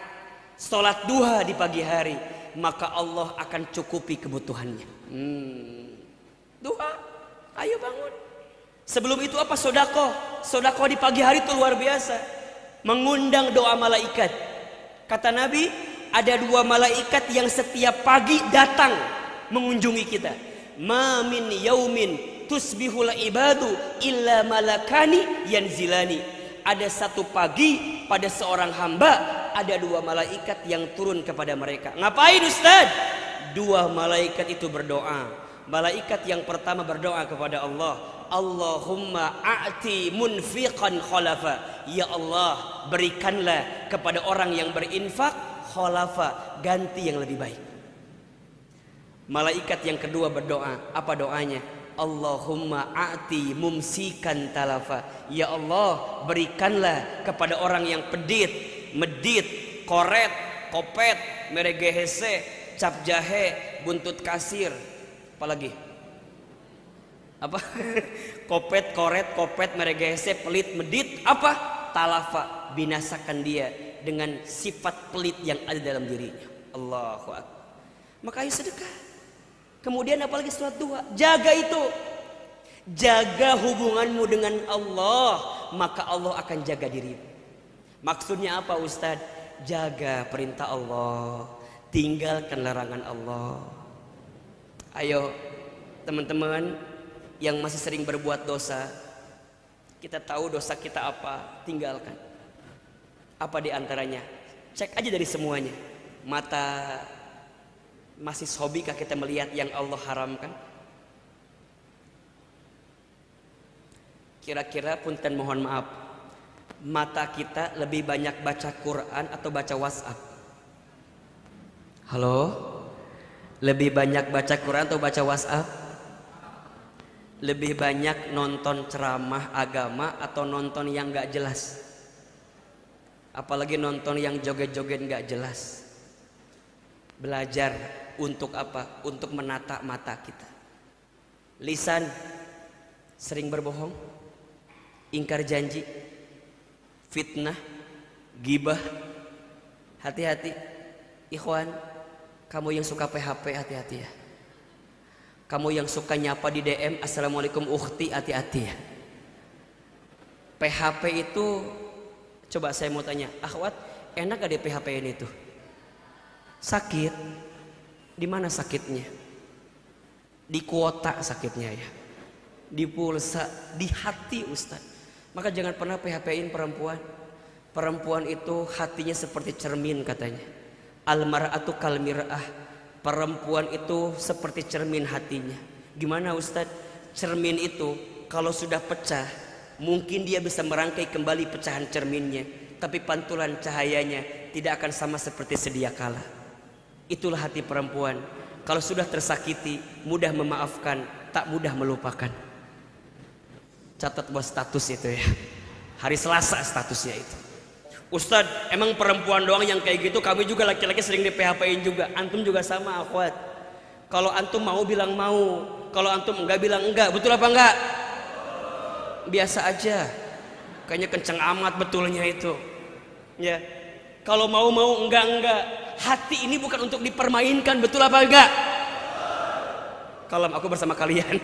sholat duha di pagi hari, maka Allah akan cukupi kebutuhannya. Duha, ayo bangun. Sebelum itu apa? Sodako. Sodako di pagi hari itu luar biasa, mengundang doa malaikat. Kata Nabi, ada 2 malaikat yang setiap pagi datang mengunjungi kita. Ma min yaumin tusbihul ibadu illa malakani yanzilani. Ada satu pagi pada seorang hamba, ada 2 malaikat yang turun kepada mereka. Ngapain Ustaz? 2 malaikat itu berdoa. Malaikat yang pertama berdoa kepada Allah, Allahumma a'ti munfiqan khalafa. Ya Allah, berikanlah kepada orang yang berinfak khalafa, ganti yang lebih baik. Malaikat yang kedua berdoa, apa doanya? Allahumma a'ti mumsikan talafa. Ya Allah, berikanlah kepada orang yang pedit, medit, koret, kopet, meregehese, cap jahe, buntut kasir. Apalagi? Apa? Kopet, koret, kopet, meregehese, pelit, medit, apa? Talafa, binasakan dia dengan sifat pelit yang ada dalam dirinya. Allahu Akbar. Maka ayo sedekah. Kemudian apalagi sholat duha. Jaga itu. Jaga hubunganmu dengan Allah, maka Allah akan jaga dirimu. Maksudnya apa Ustadz? Jaga perintah Allah, tinggalkan larangan Allah. Ayo teman-teman yang masih sering berbuat dosa, kita tahu dosa kita apa, tinggalkan. Apa diantaranya? Cek aja dari semuanya. Mata, masih hobikah kita melihat yang Allah haramkan? Kira-kira punten mohon maaf, mata kita lebih banyak baca Quran atau baca WhatsApp? Halo? Lebih banyak baca Quran atau baca WhatsApp? Lebih banyak nonton ceramah agama atau nonton yang gak jelas? Apalagi nonton yang joget-joget gak jelas. Belajar untuk apa? Untuk menata mata kita. Lisan sering berbohong, ingkar janji, fitnah, gibah. Hati-hati ikhwan. Kamu yang suka PHP, hati-hati ya. Kamu yang suka nyapa di DM, assalamualaikum ukhti, hati-hati ya. PHP itu, coba saya mau tanya, akhwat, enak gak di PHP ini tuh? Sakit. Di mana sakitnya? Di kuota sakitnya ya. Di pulsa, di hati Ustaz. Maka jangan pernah PHP-in perempuan. Perempuan itu hatinya seperti cermin katanya. Al-mar'atu kal mir'ah. Perempuan itu seperti cermin hatinya. Gimana Ustadz? Cermin itu kalau sudah pecah, mungkin dia bisa merangkai kembali pecahan cerminnya, tapi pantulan cahayanya tidak akan sama seperti sedia kala. Itulah hati perempuan. Kalau sudah tersakiti, mudah memaafkan, tak mudah melupakan. Catat buat status itu ya. Hari Selasa statusnya itu. Ustadz, emang perempuan doang yang kayak gitu? Kami juga laki-laki sering di PHP-in juga. Antum juga sama akhwat. Kalau antum mau bilang mau, kalau antum enggak bilang enggak. Betul apa enggak? Biasa aja. Kayaknya kenceng amat betulnya itu. Ya. Kalau mau enggak. Hati ini bukan untuk dipermainkan, betul apa enggak? Kalau aku bersama kalian.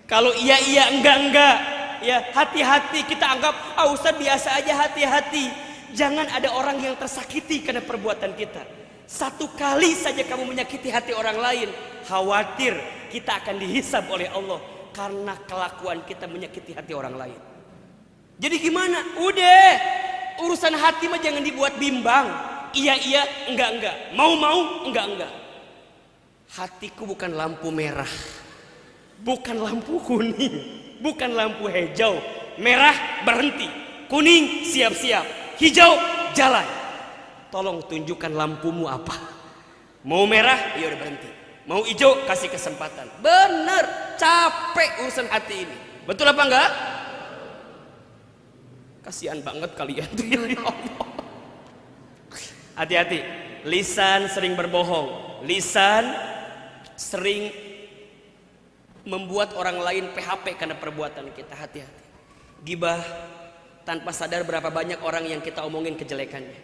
Kalau iya enggak. Ya, hati-hati. Kita anggap Ustaz biasa aja, hati-hati. Jangan ada orang yang tersakiti karena perbuatan kita. Satu kali saja kamu menyakiti hati orang lain, khawatir kita akan dihisab oleh Allah karena kelakuan kita menyakiti hati orang lain. Jadi gimana? Udah, urusan hati mah jangan dibuat bimbang. Iya, enggak. Mau, enggak. Hatiku bukan lampu merah, bukan lampu kuning, bukan lampu hijau. Merah berhenti, kuning siap-siap, hijau jalan. Tolong tunjukkan lampumu apa. Mau merah, ya udah berhenti. Mau hijau, kasih kesempatan. Bener, capek urusan hati ini. Betul apa enggak? Kasihan banget kalian tuh ya Allah. Hati-hati, lisan sering berbohong, lisan sering membuat orang lain PHP karena perbuatan kita. Hati-hati. Gibah, tanpa sadar berapa banyak orang yang kita omongin kejelekannya.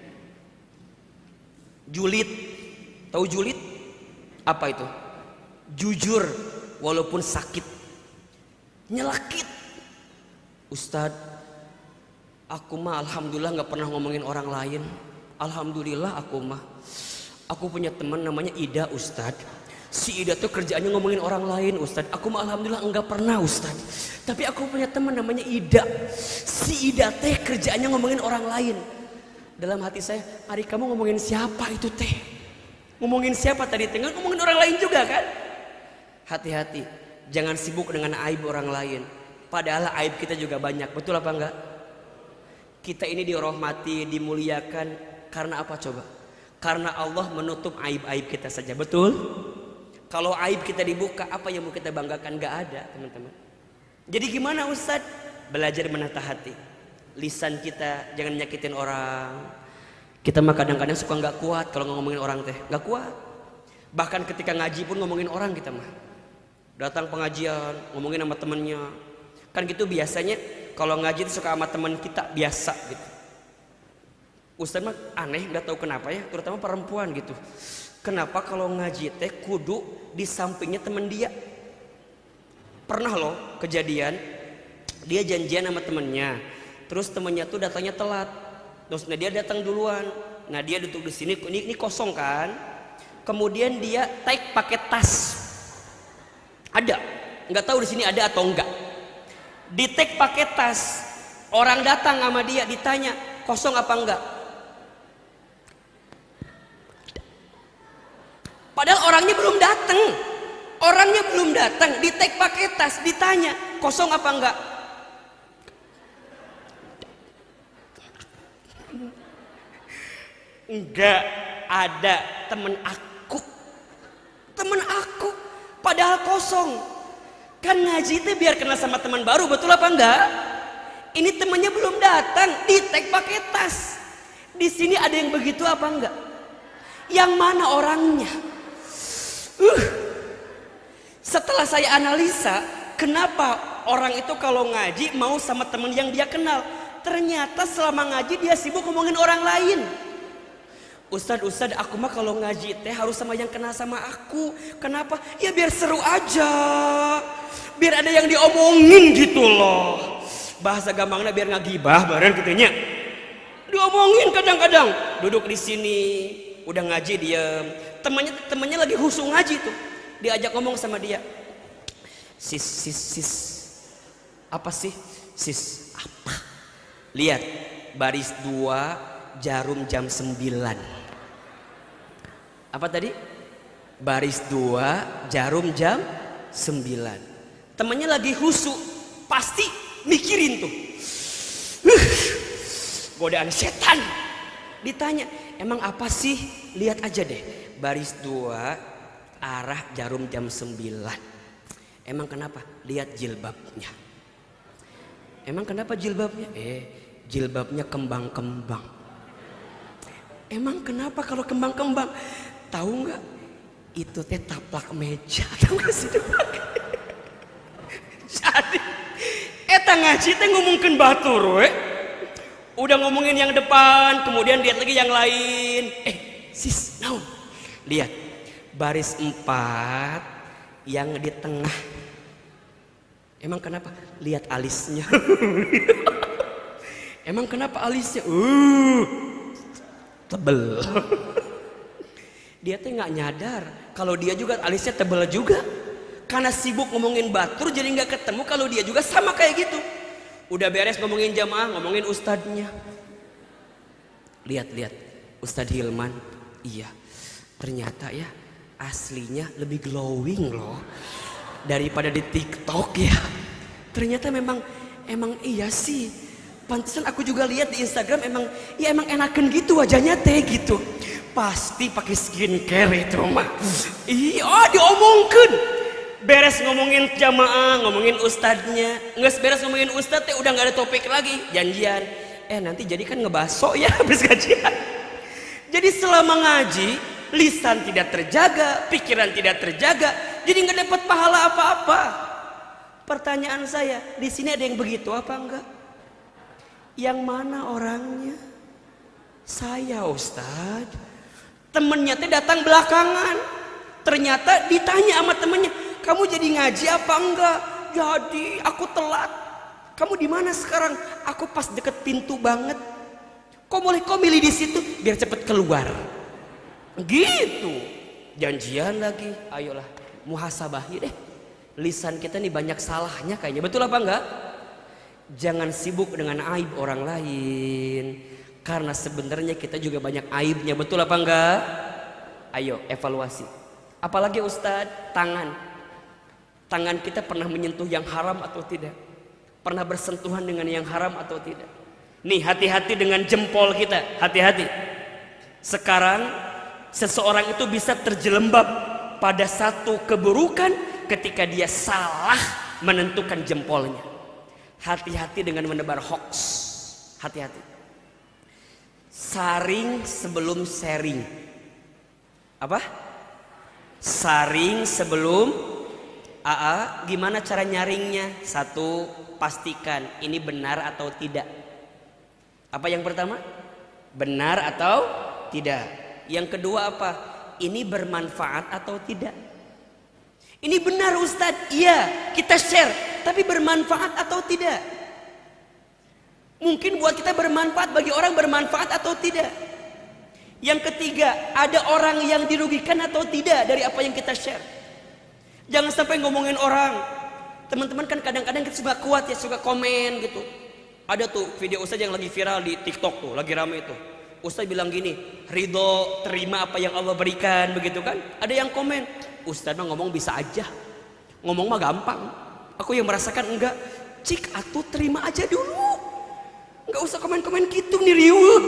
Julid, tahu julid? Apa itu? Jujur walaupun sakit. Nyelakit. Ustadz, aku mah alhamdulillah gak pernah ngomongin orang lain. Alhamdulillah aku punya teman namanya Ida Ustadz. Si Ida tuh kerjaannya ngomongin orang lain Ustadz. Aku mah alhamdulillah enggak pernah Ustadz. Tapi aku punya teman namanya Ida. Si Ida teh kerjaannya ngomongin orang lain. Dalam hati saya, adik kamu ngomongin siapa itu teh? Ngomongin siapa tadi? Tengah ngomongin orang lain juga kan? Hati-hati, jangan sibuk dengan aib orang lain. Padahal aib kita juga banyak. Betul apa enggak? Kita ini dirahmati, dimuliakan karena apa coba? Karena Allah menutup aib-aib kita saja. Betul? Kalau aib kita dibuka, apa yang mau kita banggakan? Gak ada, teman-teman. Jadi gimana Ustadz? Belajar menata hati. Lisan kita jangan nyakitin orang. Kita mah kadang-kadang suka gak kuat kalau ngomongin orang teh. Gak kuat. Bahkan ketika ngaji pun ngomongin orang kita mah. Datang pengajian, ngomongin sama temennya. Kan gitu biasanya kalau ngaji itu suka sama teman kita biasa gitu. Ustadz mah aneh, gak tahu kenapa ya, terutama perempuan gitu. Kenapa kalau ngaji teh kudu di sampingnya temen dia? Pernah loh kejadian, dia janjian sama temennya, terus temennya tuh datangnya telat, terus dia datang duluan. Nah dia duduk di sini, ini kosong kan? Kemudian dia take pakai tas, ada, nggak tahu di sini ada atau enggak. Di take pakai tas, orang datang sama dia ditanya kosong apa enggak? Padahal orangnya belum datang, di take pakai tas, ditanya kosong apa enggak? Enggak ada, temen aku, padahal kosong. Kan ngaji itu biar kenal sama teman baru, betul apa enggak? Ini temennya belum datang, di take pakai tas. Di sini ada yang begitu apa enggak? Yang mana orangnya? Setelah saya analisa, kenapa orang itu kalau ngaji mau sama teman yang dia kenal? Ternyata selama ngaji dia sibuk ngomongin orang lain. Ustadz, aku mah kalau ngaji teh harus sama yang kenal sama aku. Kenapa? Ya biar seru aja, biar ada yang diomongin gitu loh. Bahasa gampangnya biar ngagibah bareng gitunya. Diomongin kadang-kadang. Duduk di sini, udah ngaji diem. Temannya lagi khusyuk ngaji tuh. Diajak ngomong sama dia. Sis. Apa sih? Sis, apa? Lihat, baris 2, jarum jam 9. Apa tadi? Baris 2, jarum jam 9. Temannya lagi khusyuk, pasti mikirin tuh. Godaan setan. Ditanya, emang apa sih? Lihat aja deh, baris 2, arah jarum jam 9. Emang kenapa? Lihat jilbabnya. Emang kenapa jilbabnya? Jilbabnya kembang-kembang. Emang kenapa kalau kembang-kembang? Tahu nggak? Itu teh taplak meja. Tahu nggak sih? Jadi, eta ngaji teh ngomongin batur, udah ngomongin yang depan, kemudian lihat lagi yang lain. Sis, naon? Lihat, baris 4 yang di tengah. Emang kenapa? Lihat alisnya. Emang kenapa alisnya? Tebel. Dia tuh nggak nyadar kalau dia juga alisnya tebel juga. Karena sibuk ngomongin batur jadi nggak ketemu kalau dia juga sama kayak gitu. Udah beres ngomongin jamaah, ngomongin ustadznya. Lihat Ustadz Hilman, iya ternyata ya aslinya lebih glowing loh daripada di TikTok ya. Ternyata emang iya sih. Pantesan aku juga lihat di Instagram emang enakan gitu wajahnya teh gitu. Pasti pakai skincare itu mah. Iya diomongkan. Beres ngomongin jamaah, ngomongin ustadznya, nggak beres ngomongin ustadz teh udah nggak ada topik lagi, janjian. Nanti jadi kan ngebaso ya habis kajian. Jadi selama ngaji, lisan tidak terjaga, pikiran tidak terjaga, jadi nggak dapat pahala apa-apa. Pertanyaan saya, di sini ada yang begitu apa enggak? Yang mana orangnya? Saya Ustadz. Temennya teh datang belakangan. Ternyata ditanya sama temennya, kamu jadi ngaji apa enggak? Jadi aku telat. Kamu di mana sekarang? Aku pas deket pintu banget. Kok milih di situ biar cepet keluar. Gitu. Janjian lagi. Ayolah, muhasabahi deh. Lisan kita nih banyak salahnya kayaknya. Betul apa enggak? Jangan sibuk dengan aib orang lain. Karena sebenarnya kita juga banyak aibnya. Betul apa enggak? Ayo evaluasi. Apalagi Ustadz, tangan kita pernah menyentuh yang haram atau tidak? Pernah bersentuhan dengan yang haram atau tidak? Nih hati-hati dengan jempol kita, hati-hati. Sekarang seseorang itu bisa terjelembab pada satu keburukan ketika dia salah menentukan jempolnya. Hati-hati dengan menebar hoax. Hati-hati. Saring sebelum sharing. Apa? Saring sebelum gimana cara nyaringnya? Satu, pastikan ini benar atau tidak. Apa yang pertama? Benar atau tidak. Yang kedua apa? Ini bermanfaat atau tidak. Ini benar Ustadz, iya kita share, tapi bermanfaat atau tidak? Mungkin buat kita bermanfaat, bagi orang bermanfaat atau tidak. Yang ketiga, ada orang yang dirugikan atau tidak dari apa yang kita share. Jangan sampai ngomongin orang. Teman-teman kan kadang-kadang kita suka kuat ya, suka komen gitu. Ada tuh video Ustadz yang lagi viral di TikTok tuh, lagi rame itu. Ustadz bilang gini, ridho, terima apa yang Allah berikan, begitu kan? Ada yang komen, Ustadz mah ngomong bisa aja, ngomong mah gampang. Aku yang merasakan enggak, cik atuh terima aja dulu, enggak usah komen-komen gitu nih riuh.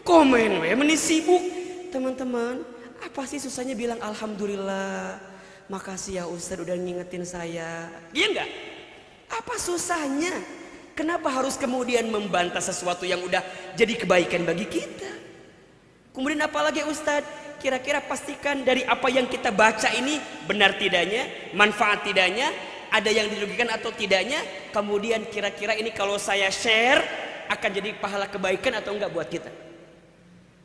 Komen, meni sibuk. Teman-teman, apa sih susahnya bilang alhamdulillah, makasih ya Ustadz udah ngingetin saya. Iya enggak? Apa susahnya? Kenapa harus kemudian membantah sesuatu yang udah jadi kebaikan bagi kita? Kemudian apalagi Ustadz, kira-kira pastikan dari apa yang kita baca ini benar tidaknya, manfaat tidaknya, ada yang dirugikan atau tidaknya. Kemudian kira-kira ini kalau saya share akan jadi pahala kebaikan atau enggak buat kita.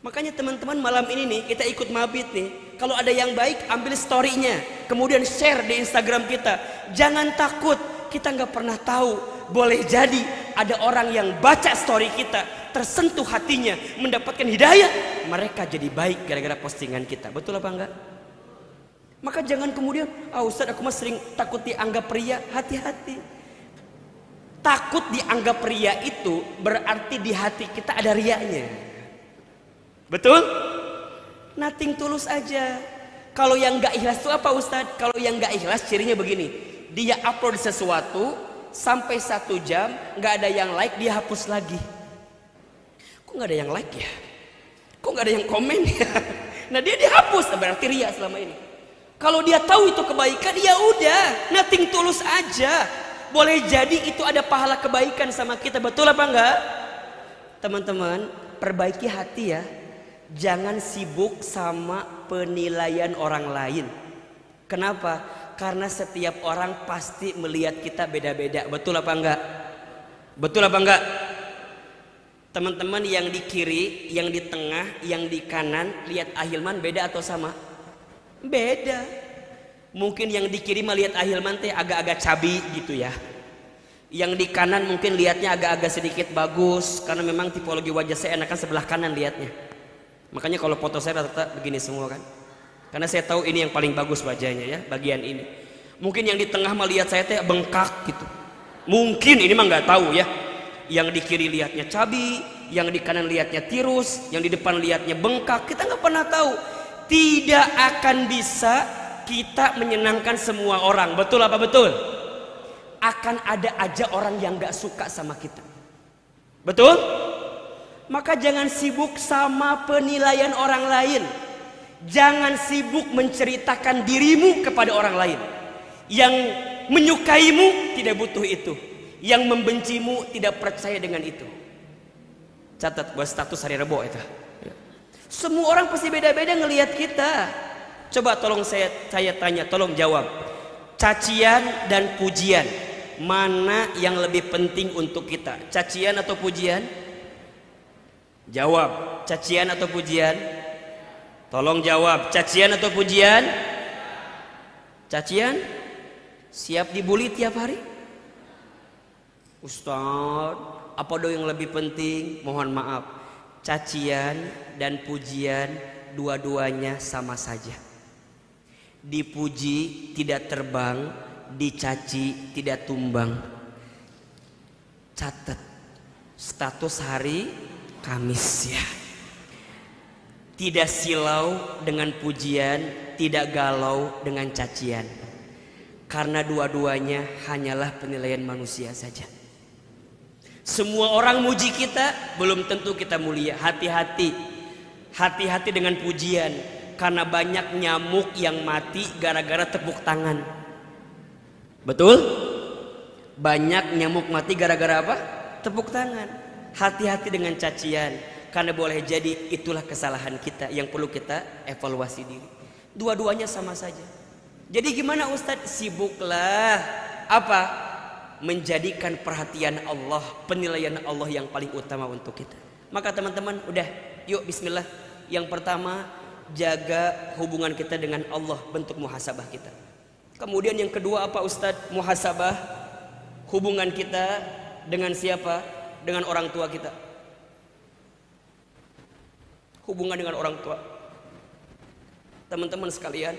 Makanya teman-teman malam ini nih kita ikut mabit nih. Kalau ada yang baik ambil story-nya, kemudian share di Instagram kita. Jangan takut, kita nggak pernah tahu. Boleh jadi ada orang yang baca story kita, tersentuh hatinya, mendapatkan hidayah, mereka jadi baik gara-gara postingan kita. Betul apa enggak? Maka jangan kemudian, Ustadz aku mah sering takut dianggap pria. Hati-hati. Takut dianggap pria itu berarti di hati kita ada riaknya. Betul? Nothing tulus aja. Kalau yang gak ikhlas itu apa Ustadz? Kalau yang gak ikhlas cirinya begini, dia upload sesuatu sampai 1 jam gak ada yang like, dia hapus lagi. Kok gak ada yang like ya? Kok gak ada yang komen ya? Nah dia dihapus, berarti ria selama ini. Kalau dia tahu itu kebaikan, ya udah, nothing tulus aja. Boleh jadi itu ada pahala kebaikan sama kita. Betul apa enggak? Teman-teman, perbaiki hati ya. Jangan sibuk sama penilaian orang lain. Kenapa? Karena setiap orang pasti melihat kita beda-beda. Betul apa enggak? Betul apa enggak? Teman-teman yang di kiri, yang di tengah, yang di kanan, lihat Ahilman beda atau sama? Beda. Mungkin yang di kiri melihat Ahilman teh agak-agak cabi gitu ya. Yang di kanan mungkin lihatnya agak-agak sedikit bagus, karena memang tipologi wajah saya enakan sebelah kanan lihatnya. Makanya kalau foto saya rata-rata begini semua kan. Karena saya tahu ini yang paling bagus wajahnya ya, bagian ini. Mungkin yang di tengah melihat saya teh bengkak gitu. Mungkin ini mah nggak tahu ya. Yang di kiri lihatnya cabi, yang di kanan lihatnya tirus, yang di depan lihatnya bengkak. Kita nggak pernah tahu. Tidak akan bisa kita menyenangkan semua orang. Betul apa betul? Akan ada aja orang yang nggak suka sama kita. Betul? Maka jangan sibuk sama penilaian orang lain. Jangan sibuk menceritakan dirimu kepada orang lain. Yang menyukaimu tidak butuh itu. Yang membencimu tidak percaya dengan itu. Catat buat status hari Rebo itu. Semua orang pasti beda-beda ngelihat kita. Coba tolong saya tanya, tolong jawab. Cacian dan pujian, mana yang lebih penting untuk kita? Cacian atau pujian? Jawab, cacian atau pujian? Tolong jawab, cacian atau pujian? Cacian? Siap dibully tiap hari? Ustaz, apa do yang lebih penting? Mohon maaf, cacian dan pujian dua-duanya sama saja. Dipuji tidak terbang, dicaci tidak tumbang. Catat status hari Kamis ya. Tidak silau dengan pujian, tidak galau dengan cacian. Karena dua-duanya hanyalah penilaian manusia saja. Semua orang muji kita, belum tentu kita mulia. Hati-hati. Hati-hati dengan pujian. Karena banyak nyamuk yang mati gara-gara tepuk tangan. Betul? Banyak nyamuk mati gara-gara apa? Tepuk tangan. Hati-hati dengan cacian. Karena boleh jadi itulah kesalahan kita yang perlu kita evaluasi diri. Dua-duanya sama saja. Jadi gimana Ustadz? Sibuklah apa? Menjadikan perhatian Allah, penilaian Allah yang paling utama untuk kita. Maka teman-teman udah yuk bismillah. Yang pertama, jaga hubungan kita dengan Allah, bentuk muhasabah kita. Kemudian yang kedua apa Ustadz? Muhasabah hubungan kita dengan siapa? Dengan orang tua kita. Hubungan dengan orang tua. Teman-teman sekalian,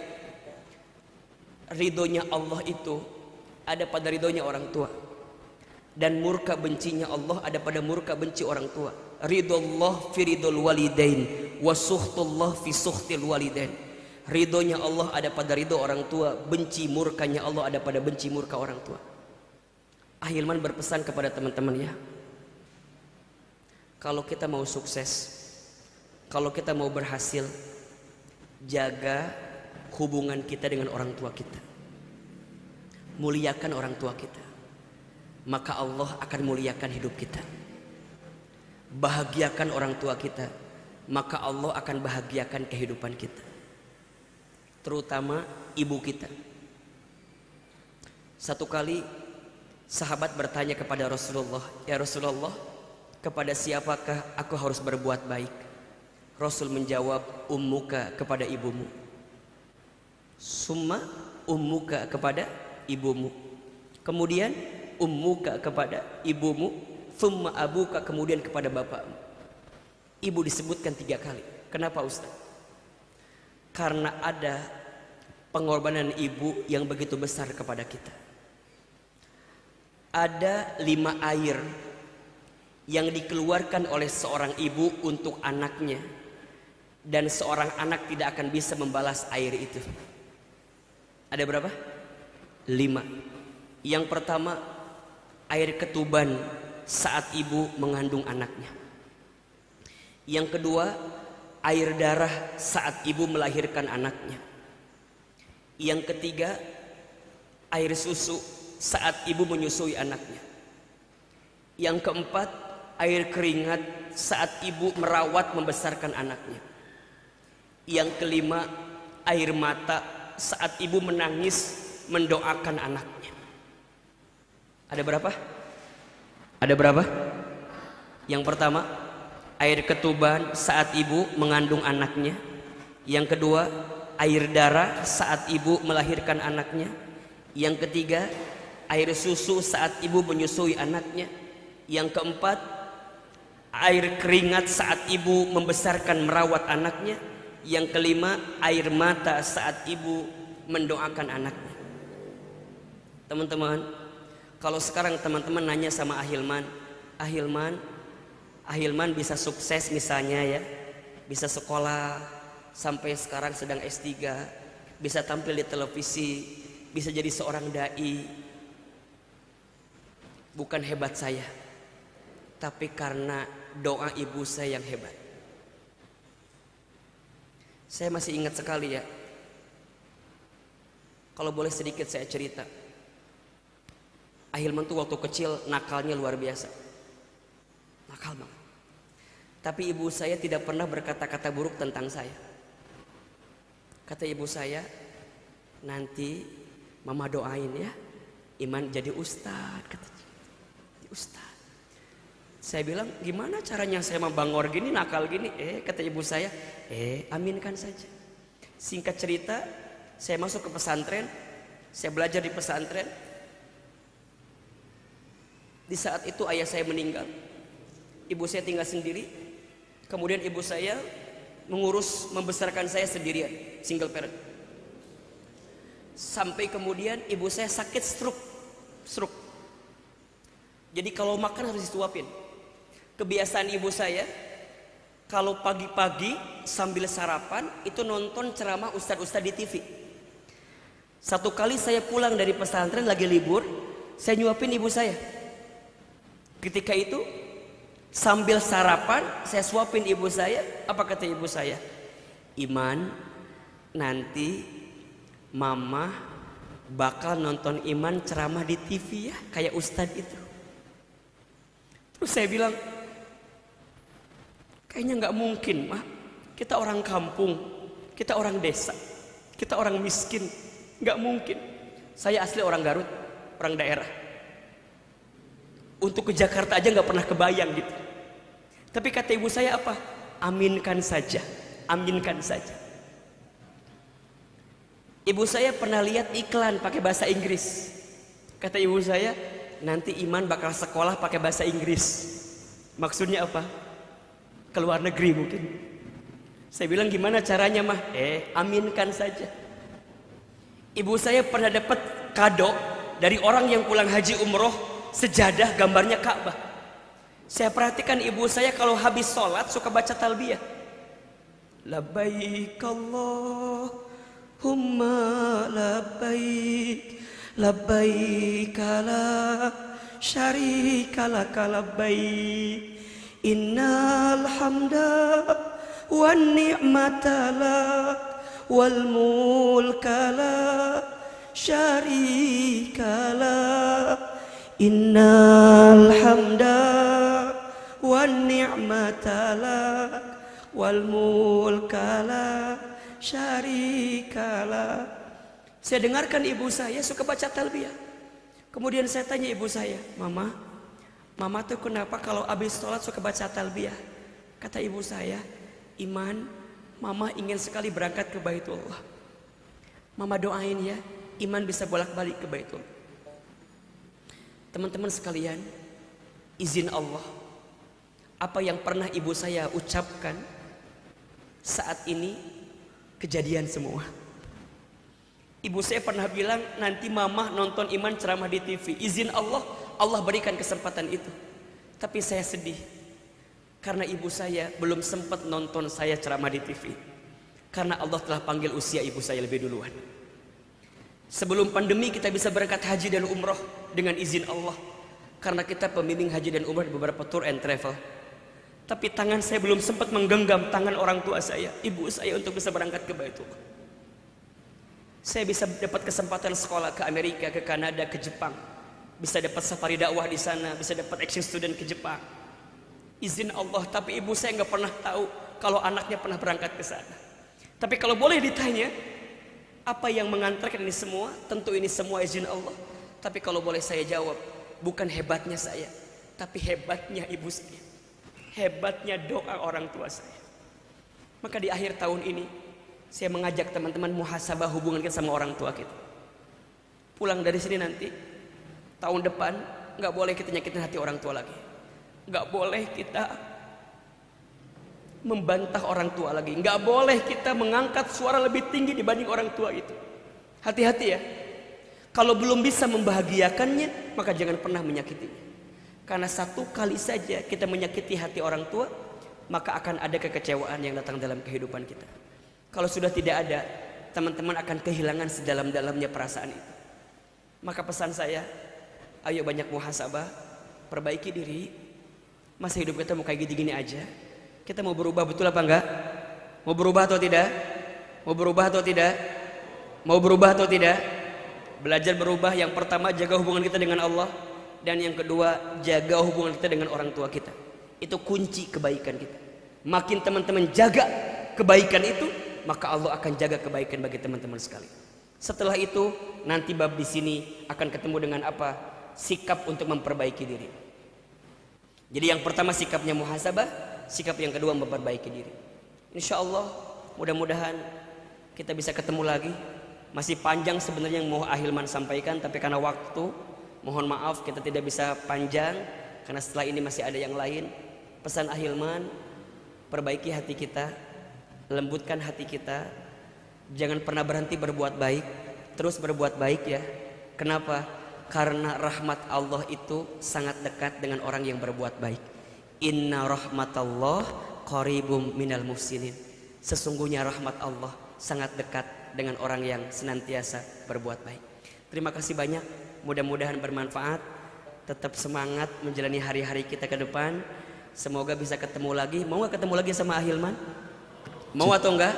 ridhonya Allah itu ada pada ridhonya orang tua. Dan murka bencinya Allah ada pada murka benci orang tua. Ridhollah fi ridhol walidain wa suhtullah fi suhtil walidain. Ridhonya Allah ada pada ridho orang tua, benci murkanya Allah ada pada benci murka orang tua. Ahilman berpesan kepada teman-teman ya. Kalau kita mau sukses, kalau kita mau berhasil, jaga hubungan kita dengan orang tua kita. Muliakan orang tua kita, maka Allah akan muliakan hidup kita. Bahagiakan orang tua kita, maka Allah akan bahagiakan kehidupan kita. Terutama ibu kita. Satu kali sahabat bertanya kepada Rasulullah, "Ya Rasulullah, kepada siapakah aku harus berbuat baik?" Rasul menjawab, "Ummuka, kepada ibumu. Summa ummuka, kepada ibumu. Kemudian ummuka, kepada ibumu. Summa abuka, kemudian kepada bapakmu." Ibu disebutkan 3 kali. Kenapa Ustaz? Karena ada pengorbanan ibu yang begitu besar kepada kita. Ada 5 air yang dikeluarkan oleh seorang ibu untuk anaknya, dan seorang anak tidak akan bisa membalas air itu. Ada berapa? 5. Yang pertama, air ketuban saat ibu mengandung anaknya. Yang kedua, air darah saat ibu melahirkan anaknya. Yang ketiga, air susu saat ibu menyusui anaknya. Yang keempat, air keringat saat ibu merawat membesarkan anaknya. Yang kelima, air mata saat ibu menangis mendoakan anaknya. Ada berapa? Ada berapa? Yang pertama, air ketuban saat ibu mengandung anaknya. Yang kedua, air darah saat ibu melahirkan anaknya. Yang ketiga, air susu saat ibu menyusui anaknya. Yang keempat, air keringat saat ibu membesarkan merawat anaknya. Yang kelima, air mata saat ibu mendoakan anaknya. Teman-teman, kalau sekarang teman-teman nanya sama Ahilman, Ahilman bisa sukses misalnya ya, bisa sekolah sampai sekarang sedang S3, bisa tampil di televisi, bisa jadi seorang dai. Bukan hebat saya, tapi karena doa ibu saya yang hebat. Saya masih ingat sekali ya, kalau boleh sedikit saya cerita. Ahilman tuh waktu kecil nakalnya luar biasa, nakal banget. Tapi ibu saya tidak pernah berkata-kata buruk tentang saya. Kata ibu saya, nanti mama doain ya, Iman jadi ustad, katanya. Ustad. Saya bilang, gimana caranya saya membangor gini, nakal gini? Kata ibu saya, aminkan saja. Singkat cerita, saya masuk ke pesantren, saya belajar di pesantren. Di saat itu ayah saya meninggal, ibu saya tinggal sendiri. Kemudian ibu saya membesarkan saya sendirian, single parent. Sampai kemudian ibu saya sakit stroke. Jadi kalau makan harus disuapin. Kebiasaan ibu saya, kalau pagi-pagi sambil sarapan itu nonton ceramah ustadz-ustadz di TV. Satu kali saya pulang dari pesantren lagi libur, saya nyuapin ibu saya. Ketika itu sambil sarapan saya suapin ibu saya. Apa kata ibu saya? Iman, nanti mama bakal nonton Iman ceramah di TV ya, kayak ustadz itu. Terus saya bilang, kayaknya nggak mungkin mah, kita orang kampung, kita orang desa, kita orang miskin, nggak mungkin. Saya asli orang Garut, orang daerah. Untuk ke Jakarta aja nggak pernah kebayang gitu. Tapi kata ibu saya apa? Aminkan saja, aminkan saja. Ibu saya pernah lihat iklan pakai bahasa Inggris. Kata ibu saya, nanti Iman bakal sekolah pakai bahasa Inggris. Maksudnya apa? Ke luar negeri mungkin. Saya bilang, gimana caranya mah? Aminkan saja. Ibu saya pernah dapat kado dari orang yang pulang haji umroh, sejadah gambarnya Ka'bah. Saya perhatikan ibu saya kalau habis sholat suka baca talbiyah. Labbaik Allahumma labbaik, labbaik la syarika laka labbaik, innal hamda wan ni'mata lak wal mulka la syarika lak, innal hamda wan ni'mata lak wal mulka la syarika lak. Saya dengarkan ibu saya suka baca talbiyah. Kemudian saya tanya ibu saya, Mama tuh kenapa kalau habis sholat suka baca talbiyah? Kata ibu saya, Iman, Mama ingin sekali berangkat ke Baitullah. Mama doain ya, Iman bisa bolak-balik ke Baitullah. Teman-teman sekalian, izin Allah, apa yang pernah ibu saya ucapkan saat ini kejadian semua. Ibu saya pernah bilang, nanti mama nonton Iman ceramah di TV. Izin Allah, Allah berikan kesempatan itu. Tapi saya sedih karena ibu saya belum sempat nonton saya ceramah di TV, karena Allah telah panggil usia ibu saya lebih duluan. Sebelum pandemi kita bisa berangkat haji dan umroh dengan izin Allah, karena kita pembimbing haji dan umroh di beberapa tour and travel. Tapi tangan saya belum sempat menggenggam tangan orang tua saya, ibu saya, untuk bisa berangkat ke Baitullah. Saya bisa dapat kesempatan sekolah ke Amerika, ke Kanada, ke Jepang, bisa dapat safari dakwah di sana, bisa dapat exchange student ke Jepang. Izin Allah. Tapi ibu saya nggak pernah tahu kalau anaknya pernah berangkat ke sana. Tapi kalau boleh ditanya, apa yang mengantarkan ini semua? Tentu ini semua izin Allah. Tapi kalau boleh saya jawab, bukan hebatnya saya, tapi hebatnya ibu saya, hebatnya doa orang tua saya. Maka di akhir tahun ini saya mengajak teman-teman muhasabah hubungan kita sama orang tua kita. Pulang dari sini nanti, tahun depan nggak boleh kita nyakitin hati orang tua lagi, nggak boleh kita membantah orang tua lagi, nggak boleh kita mengangkat suara lebih tinggi dibanding orang tua itu. Hati-hati ya. Kalau belum bisa membahagiakannya, maka jangan pernah menyakitinya. Karena satu kali saja kita menyakiti hati orang tua, maka akan ada kekecewaan yang datang dalam kehidupan kita. Kalau sudah tidak ada, teman-teman akan kehilangan sedalam-dalamnya perasaan itu. Maka pesan saya, ayo banyak muhasabah, perbaiki diri. Masa hidup kita mau kayak gini-gini aja? Kita mau berubah betul apa enggak? Mau berubah atau tidak? Mau berubah atau tidak? Mau berubah atau tidak? Belajar berubah. Yang pertama, jaga hubungan kita dengan Allah. Dan yang kedua, jaga hubungan kita dengan orang tua kita. Itu kunci kebaikan kita. Makin teman-teman jaga kebaikan itu, maka Allah akan jaga kebaikan bagi teman-teman sekali. Setelah itu, nanti bab di sini akan ketemu dengan apa? Sikap untuk memperbaiki diri. Jadi yang pertama sikapnya muhasabah, sikap yang kedua memperbaiki diri. Insya Allah, mudah-mudahan kita bisa ketemu lagi. Masih panjang sebenarnya yang mau Ahilman sampaikan, tapi karena waktu, mohon maaf kita tidak bisa panjang, karena setelah ini masih ada yang lain. Pesan Ahilman, perbaiki hati kita, lembutkan hati kita, jangan pernah berhenti berbuat baik, terus berbuat baik ya. Kenapa? Karena rahmat Allah itu sangat dekat dengan orang yang berbuat baik. Inna rahmatallah qaribum minal muhsinin. Sesungguhnya rahmat Allah sangat dekat dengan orang yang senantiasa berbuat baik. Terima kasih banyak, mudah-mudahan bermanfaat. Tetap semangat menjalani hari-hari kita ke depan. Semoga bisa ketemu lagi. Mau gak ketemu lagi sama Ahilman? Mau atau enggak?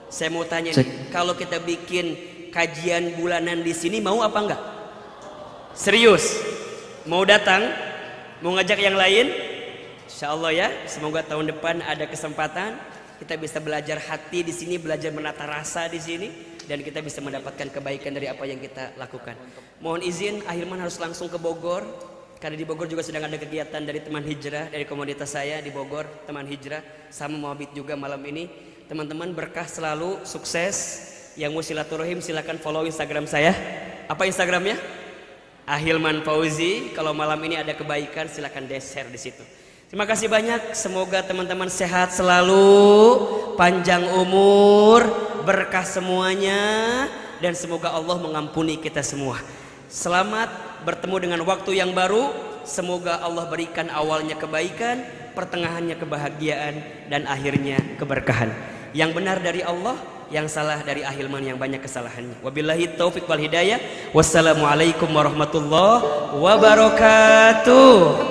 Saya mau tanya nih, kalau kita bikin kajian bulanan di sini mau apa enggak? Serius? Mau datang? Mau ngajak yang lain? Insya Allah ya. Semoga tahun depan ada kesempatan kita bisa belajar hati di sini, belajar menata rasa di sini, dan kita bisa mendapatkan kebaikan dari apa yang kita lakukan. Mohon izin, Ahilman harus langsung ke Bogor, karena di Bogor juga sedang ada kegiatan dari teman hijrah, dari komunitas saya di Bogor, teman hijrah, sama Muhabit juga malam ini. Teman-teman berkah selalu, sukses. Yang mau silaturahim silakan follow Instagram saya. Apa Instagramnya? Ahilman Fauzi. Kalau malam ini ada kebaikan silakan share di situ. Terima kasih banyak. Semoga teman-teman sehat selalu, panjang umur, berkah semuanya, dan semoga Allah mengampuni kita semua. Selamat bertemu dengan waktu yang baru. Semoga Allah berikan awalnya kebaikan, pertengahannya kebahagiaan, dan akhirnya keberkahan. Yang benar dari Allah, yang salah dari Ahilman yang banyak kesalahannya. Wabillahi taufiq wal hidayah. Wassalamualaikum warahmatullahi wabarakatuh.